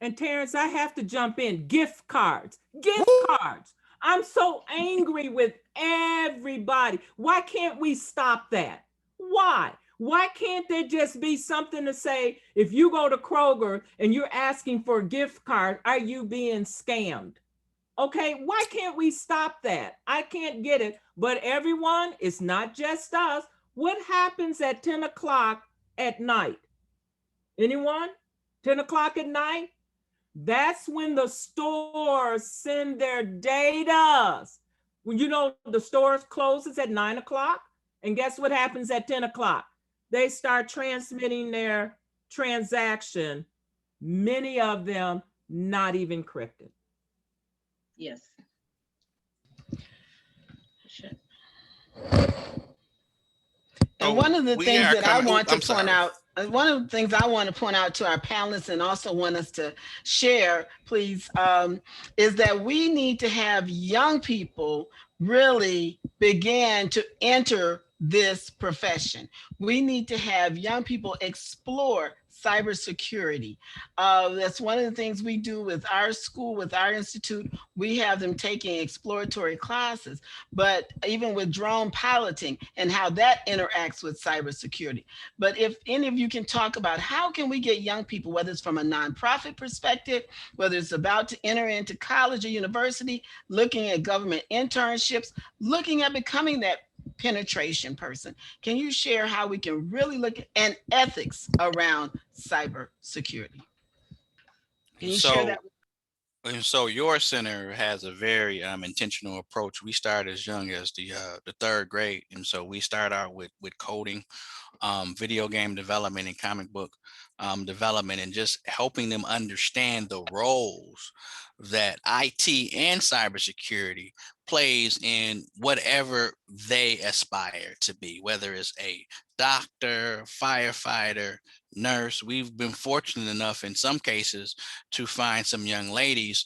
And Terrence, I have to jump in. Gift cards. Gift cards. I'm so angry with everybody. Why can't we stop that? Why? Why can't there just be something to say, if you go to Kroger and you're asking for a gift card, are you being scammed? Okay, why can't we stop that? I can't get it. But everyone, it's not just us. What happens at 10 o'clock at night? Anyone? 10 o'clock at night? That's when the stores send their data. When you know the stores closes at 9 o'clock, and guess what happens at 10 o'clock? They start transmitting their transaction, many of them not even encrypted. Yes. And one of the things that I want to I'm point sorry. out, one of the things I want to point out to our panelists and also want us to share, please, is that we need to have young people really begin to enter this profession. We need to have young people explore cybersecurity. That's one of the things we do with our school, with our institute. We have them taking exploratory classes, but even with drone piloting and how that interacts with cybersecurity. But if any of you can talk about how can we get young people, whether it's from a nonprofit perspective, whether it's about to enter into college or university, looking at government internships, looking at becoming that penetration person. Can you share how we can really look at and ethics around cybersecurity? Can you share that? And so your center has a very intentional approach. We start as young as the third grade, and so we start out with coding, video game development, and comic book development, and just helping them understand the roles that IT and cybersecurity plays in whatever they aspire to be, whether it's a doctor, firefighter, nurse. We've been fortunate enough in some cases to find some young ladies.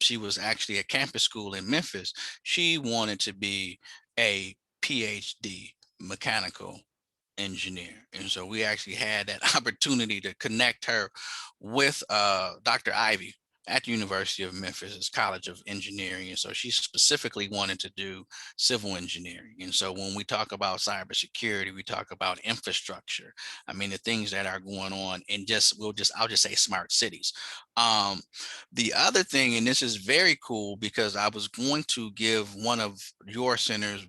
She was actually at campus school in Memphis. She wanted to be a PhD mechanical engineer. And so we actually had that opportunity to connect her with Dr. Ivy at the University of Memphis' College of Engineering. And so she specifically wanted to do civil engineering. And so when we talk about cybersecurity, we talk about infrastructure. I mean, the things that are going on and I'll just say smart cities. The other thing, and this is very cool because I was going to give one of your center's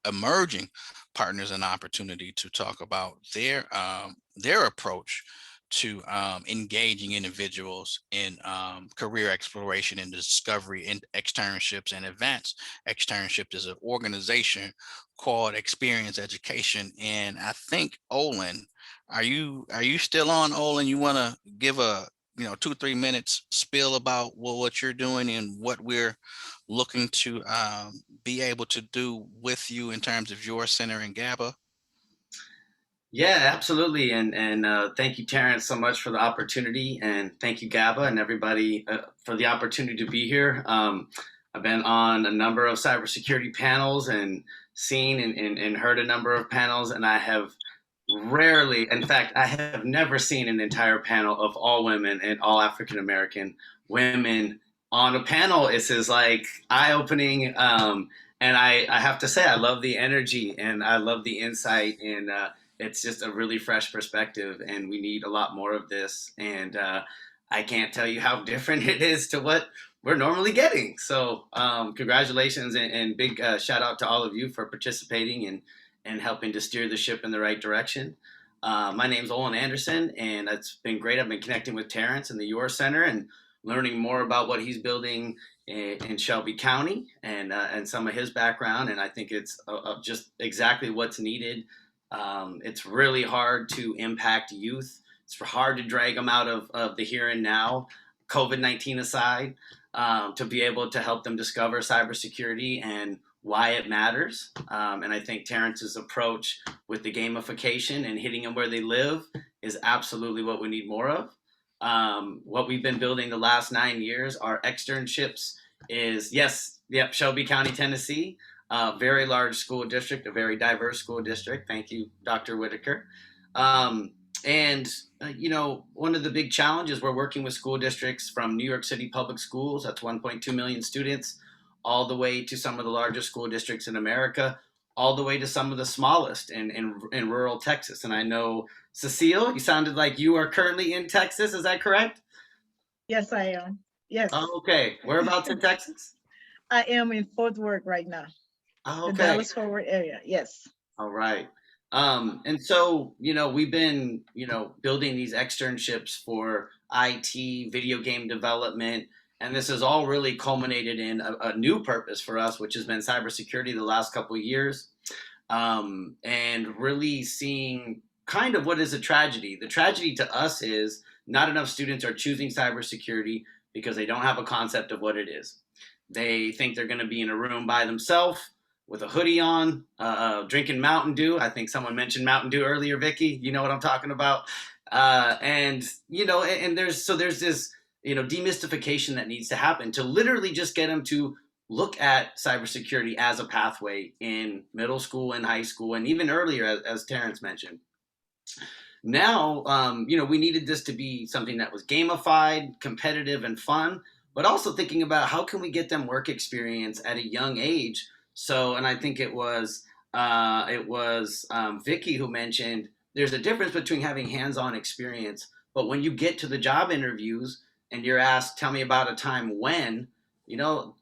emerging partners an opportunity to talk about their approach to engaging individuals in career exploration and discovery and externships and advanced externships. Is an organization called Experience Education. And I think Olin, are you still on, Olin? You want to give a 2-3 minutes spill about what you're doing and what we're looking to be able to do with you in terms of your center in GABA? Yeah, absolutely. And thank you, Terrence, so much for the opportunity. And thank you, GABA, and everybody for the opportunity to be here. I've been on a number of cybersecurity panels and seen and heard a number of panels, and I have rarely, in fact, I have never seen an entire panel of all women and all African-American women on a panel. This is like eye-opening. And I have to say, I love the energy and I love the insight, and it's just a really fresh perspective, and we need a lot more of this. And I can't tell you how different it is to what we're normally getting. So congratulations and big shout out to all of you for participating and helping to steer the ship in the right direction. My name's Olin Anderson, and it's been great. I've been connecting with Terrence in the Your Center and learning more about what he's building in Shelby County and some of his background. And I think it's just exactly what's needed. It's really hard to impact youth. It's hard to drag them out of the here and now, COVID-19 aside, to be able to help them discover cybersecurity and why it matters. And I think Terrence's approach with the gamification and hitting them where they live is absolutely what we need more of. What we've been building the last 9 years, our externships is, Shelby County, Tennessee, a very large school district, a very diverse school district. Thank you, Dr. Whitaker. One of the big challenges, we're working with school districts from New York City public schools, that's 1.2 million students, all the way to some of the largest school districts in America, all the way to some of the smallest in rural Texas. And I know, Cecile, you sounded like you are currently in Texas. Is that correct? Yes, I am. Yes. Oh, okay. Whereabouts in Texas? I am in Fort Worth right now. Oh, okay. The Dallas-Fort Worth area. Yes. All right. And so, we've been, building these externships for IT, video game development, and this has all really culminated in a new purpose for us, which has been cybersecurity the last couple of years, and really seeing kind of what is a tragedy. The tragedy to us is not enough students are choosing cybersecurity because they don't have a concept of what it is. They think they're going to be in a room by themselves with a hoodie on, drinking Mountain Dew. I think someone mentioned Mountain Dew earlier, Vicki. You know what I'm talking about. There's this, demystification that needs to happen to literally just get them to look at cybersecurity as a pathway in middle school and high school, and even earlier, as Terrence mentioned. Now, we needed this to be something that was gamified, competitive, and fun, but also thinking about how can we get them work experience at a young age. So, and I think it was Vicki who mentioned there's a difference between having hands-on experience, but when you get to the job interviews and you're asked, tell me about a time when,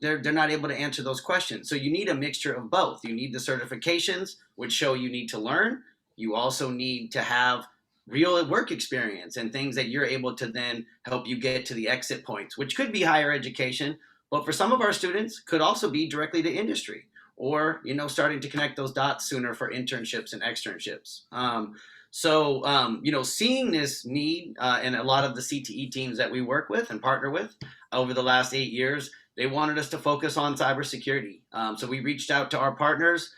they're not able to answer those questions. So you need a mixture of both. You need the certifications, which show you need to learn. You also need to have real work experience and things that you're able to then help you get to the exit points, which could be higher education, but for some of our students could also be directly to industry, or, starting to connect those dots sooner for internships and externships. Seeing this need in a lot of the CTE teams that we work with and partner with over the last 8 years, they wanted us to focus on cybersecurity. So we reached out to our partners.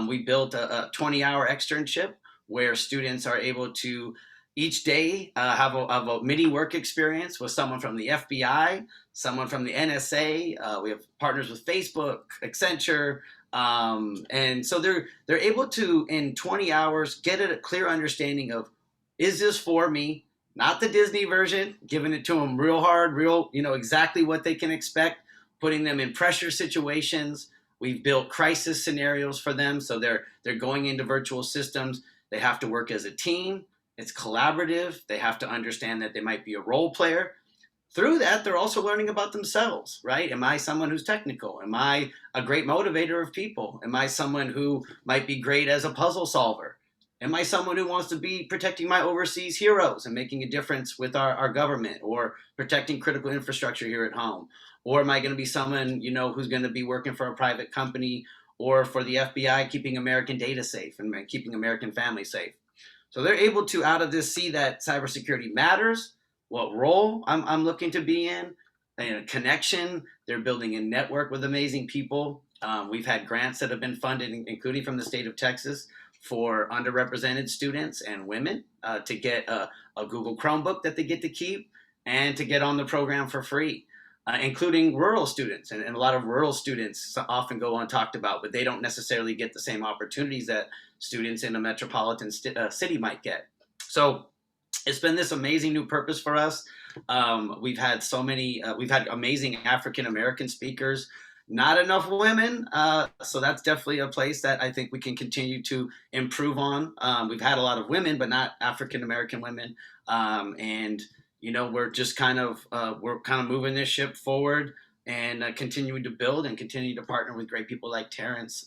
We built a 20-hour externship where students are able to each day have a mini work experience with someone from the FBI, someone from the NSA. We have partners with Facebook, Accenture. And so they're able to, in 20 hours, get a clear understanding of, is this for me? Not the Disney version, giving it to them real hard, exactly what they can expect, putting them in pressure situations. We've built crisis scenarios for them. So they're going into virtual systems. They have to work as a team. It's collaborative. They have to understand that they might be a role player. Through that, they're also learning about themselves, right? Am I someone who's technical? Am I a great motivator of people? Am I someone who might be great as a puzzle solver? Am I someone who wants to be protecting my overseas heroes and making a difference with our government, or protecting critical infrastructure here at home? Or am I going to be someone, who's going to be working for a private company or for the FBI, keeping American data safe and keeping American families safe? So they're able to, out of this, see that cybersecurity matters, what role I'm looking to be in, and a connection. They're building a network with amazing people. We've had grants that have been funded, including from the state of Texas, for underrepresented students and women to get a Google Chromebook that they get to keep and to get on the program for free, including rural students. And a lot of rural students often go untalked about, but they don't necessarily get the same opportunities that students in a metropolitan city might get. So it's been this amazing new purpose for us. We've had we've had amazing African-American speakers, not enough women. So that's definitely a place that I think we can continue to improve on. We've had a lot of women, but not African-American women. We're just kind of moving this ship forward and continuing to build and continue to partner with great people like Terrence.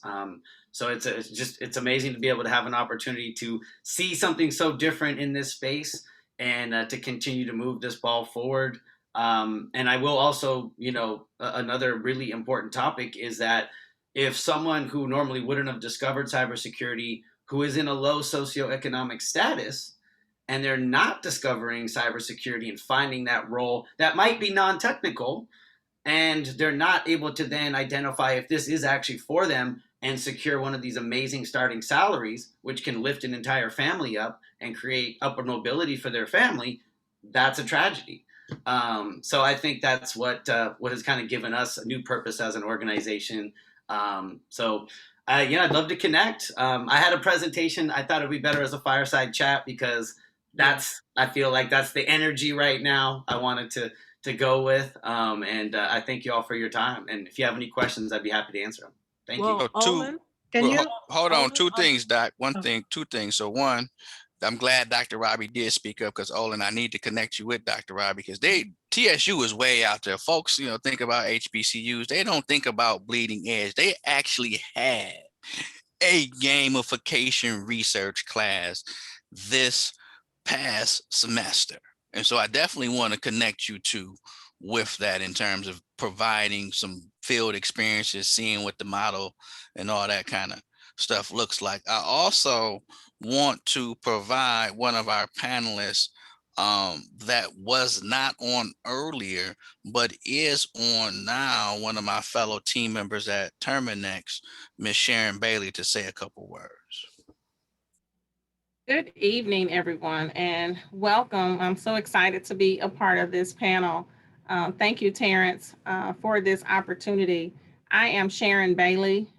So it's amazing to be able to have an opportunity to see something so different in this space and to continue to move this ball forward. And I will also, another really important topic is that if someone who normally wouldn't have discovered cybersecurity, who is in a low socioeconomic status, and they're not discovering cybersecurity and finding that role that might be non-technical, and they're not able to then identify if this is actually for them and secure one of these amazing starting salaries, which can lift an entire family up and create upward mobility for their family, that's a tragedy. So I think that's what has kind of given us a new purpose as an organization. I'd love to connect. I had a presentation. I thought it'd be better as a fireside chat because I feel like that's the energy right now I wanted to go with. I thank you all for your time. And if you have any questions, I'd be happy to answer them. Thank you. Olin, Can you hold on? Olin, Two things, Doc. Two things. So one, I'm glad Dr. Robbie did speak up because Olin, I need to connect you with Dr. Robbie because TSU is way out there. Folks, think about HBCUs. They don't think about bleeding edge. They actually had a gamification research class this past semester. And so I definitely want to connect you with that in terms of providing some field experiences, seeing what the model and all that kind of stuff looks like. I also want to provide one of our panelists that was not on earlier, but is on now, one of my fellow team members at Terminex, Ms. Sharon Bailey, to say a couple words. Good evening, everyone, and welcome. I'm so excited to be a part of this panel. Thank you, Terrence, for this opportunity. I am Sharon Bailey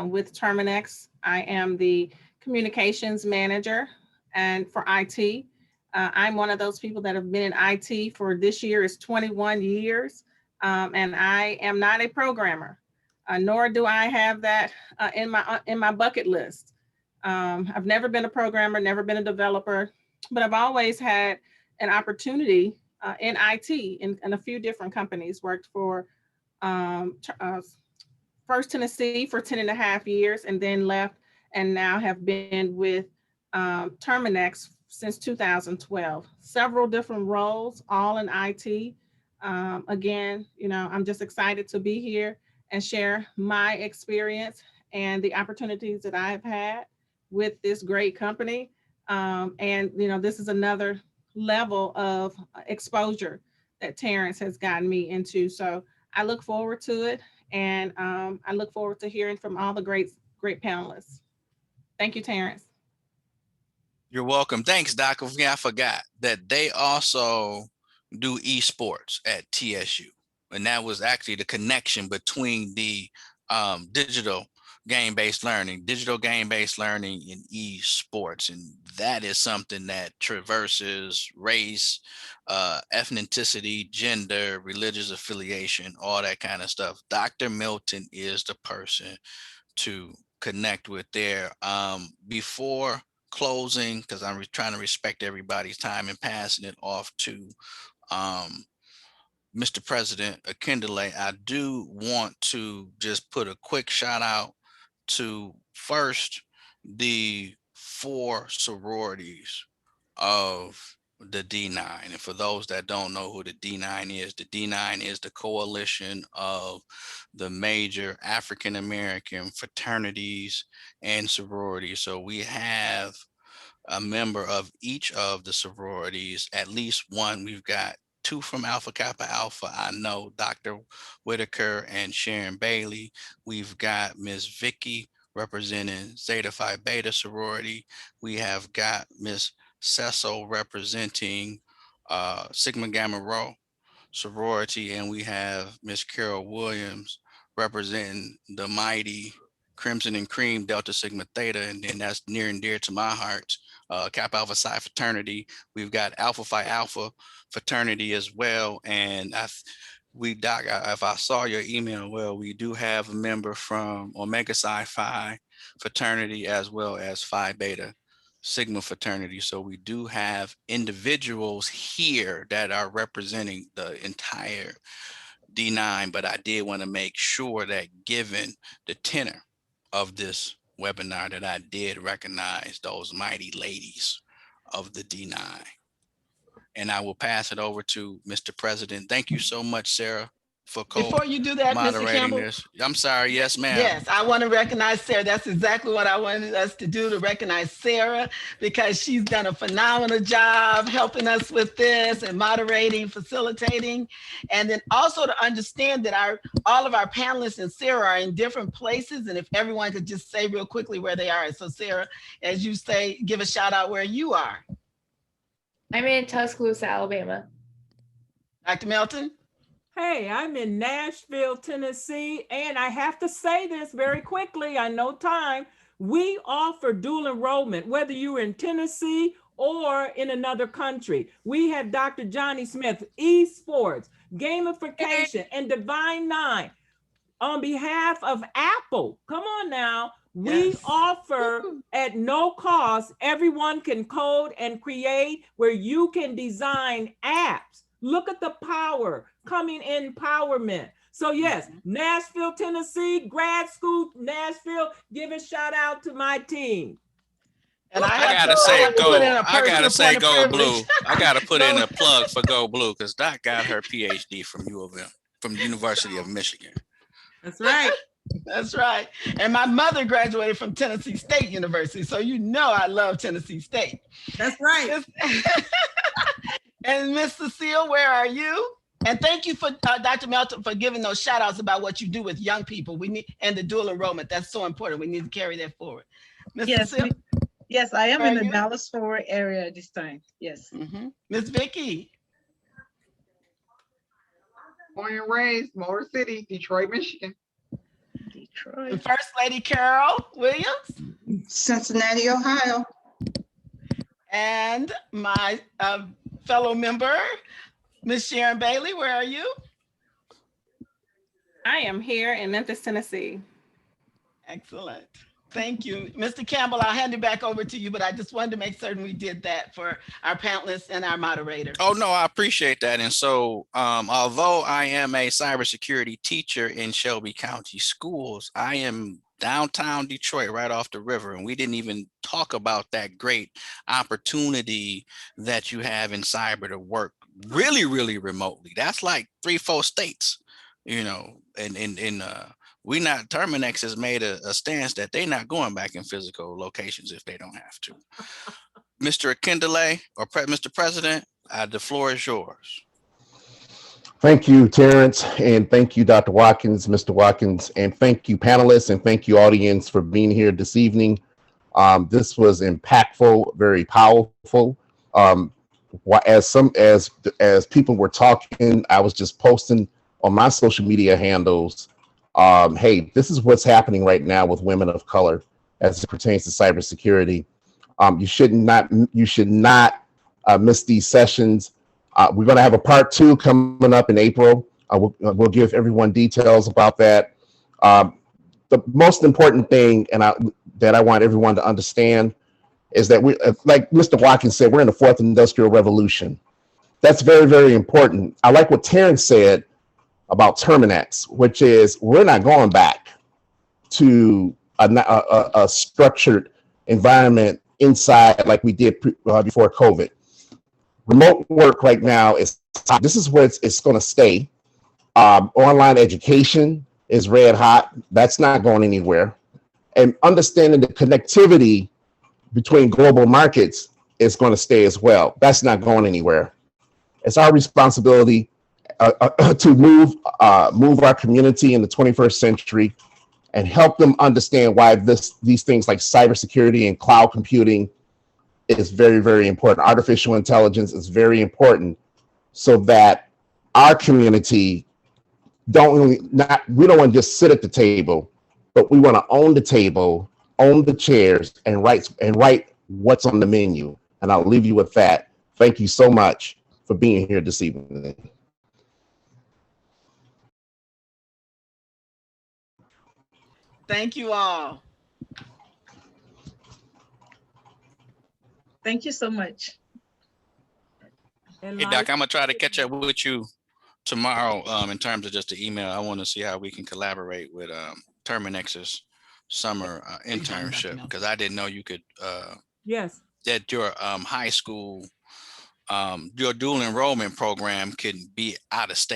with Terminex. I am the communications manager and for IT. I'm one of those people that have been in IT for this year is 21 years, and I am not a programmer, nor do I have that in my bucket list. I've never been a programmer, never been a developer, but I've always had an opportunity in IT in a few different companies. Worked for First Tennessee for 10 and a half years and then left and now have been with Terminex since 2012. Several different roles, all in IT. Again, I'm just excited to be here and share my experience and the opportunities that I've had with this great company. This is another level of exposure that Terrence has gotten me into. So I look forward to it. And I look forward to hearing from all the great panelists. Thank you, Terrence. You're welcome. Thanks, Doc. I forgot that they also do esports at TSU. And that was actually the connection between the digital game-based learning in esports. And that is something that traverses race, ethnicity, gender, religious affiliation, all that kind of stuff. Dr. Milton is the person to connect with there. Before closing, because I'm trying to respect everybody's time and passing it off to Mr. President Akindele, I do want to just put a quick shout out to first the 4 sororities of the D9. And for those that don't know who the D9 is the coalition of the major African-American fraternities and sororities. So we have a member of each of the sororities, at least one. We've got 2 from Alpha Kappa Alpha. I know Dr. Whitaker and Sharon Bailey. We've got Ms. Vicki representing Zeta Phi Beta sorority. We have got Ms. Cecil representing Sigma Gamma Rho sorority, and we have Ms. Carol Williams representing the mighty Crimson and Cream Delta Sigma Theta, and then that's near and dear to my heart, Kappa Alpha Psi fraternity. We've got Alpha Phi Alpha fraternity as well, and Doc, if I saw your email well, we do have a member from Omega Psi Phi fraternity as well as Phi Beta Sigma fraternity. So we do have individuals here that are representing the entire D9, but I did want to make sure that given the tenor of this webinar that I did recognize those mighty ladies of the D9. And I will pass it over to Mr. President. Thank you so much, Sarah, for Before you do that, Mr. moderating Campbell. this. I'm sorry. Yes, ma'am. Yes, I want to recognize Sarah. That's exactly what I wanted us to do, to recognize Sarah, because she's done a phenomenal job helping us with this and moderating, facilitating. And then also to understand that all of our panelists and Sarah are in different places. And if everyone could just say real quickly where they are. So Sarah, as you say, give a shout out where you are. I'm in Tuscaloosa, Alabama. Dr. Melton? Hey, I'm in Nashville, Tennessee, and I have to say this very quickly. I know time. We offer dual enrollment, whether you're in Tennessee or in another country. We have Dr. Johnny Smith, esports, gamification, and Divine Nine. On behalf of Apple, come on now, we offer at no cost. Everyone can code and create, where you can design apps. Look at the power, coming empowerment. So yes, Nashville, Tennessee, grad school, Nashville, give a shout out to my team. And I gotta say go blue. I gotta put in a plug for Go Blue, because Doc got her PhD from U of M, from the University of Michigan. That's right. That's right. And my mother graduated from Tennessee State University, so you know I love Tennessee State. That's right. And Miss Cecile, where are you? And thank you for Dr. Melton for giving those shout outs about what you do with young people. We need, and the dual enrollment. That's so important. We need to carry that forward. Ms. Cecile? Yes, I am in the Dallas-Fort Worth area this time. Yes. Miss Vicki? Born and raised, Motor City, Detroit, Michigan. Detroit. And First Lady Carol Williams? Cincinnati, Ohio. And my fellow member, Miss Sharon Bailey, where are you? I am here in Memphis, Tennessee. Excellent. Thank you. Mr. Campbell, I'll hand it back over to you, but I just wanted to make certain we did that for our panelists and our moderator. Oh, no, I appreciate that. And so although I am a cybersecurity teacher in Shelby County Schools, I am downtown Detroit, right off the river. And we didn't even talk about that great opportunity that you have in cyber to work really, really remotely. That's like 3-4 states, you know, and we not, Terminex has made a stance that they're not going back in physical locations if they don't have to. Mr. Akindele, or Mr. President, the floor is yours. Thank you, Terrence, and thank you, Dr. Watkins, Mr. Watkins, and thank you, panelists, and thank you, audience, for being here this evening. This was impactful, very powerful. As people were talking, I was just posting on my social media handles, hey, this is what's happening right now with women of color as it pertains to cybersecurity. You should not miss these sessions. We're going to have a part 2 coming up in April. We'll give everyone details about that. The most important thing, that I want everyone to understand, is that we, like Mr. Watkins said, we're in the 4th industrial revolution. That's very, very important. I like what Terrence said about Terminex, which is we're not going back to a structured environment inside like we did before COVID. Remote work right now this is where it's going to stay. Online education is red hot. That's not going anywhere. And understanding the connectivity between global markets is going to stay as well. That's not going anywhere. It's our responsibility to move our community in the 21st century and help them understand why these things like cybersecurity and cloud computing is very, very important. Artificial intelligence is very important, so that our community we don't want to just sit at the table, but we want to own the table, own the chairs, and write what's on the menu. And I'll leave you with that. Thank you so much for being here this evening. Thank you all. Thank you so much. Hey, Doc, I'm going to try to catch up with you tomorrow in terms of just the email. I want to see how we can collaborate with Terminex's summer internship, because I didn't know you could, that your high school, your dual enrollment program can be out of state.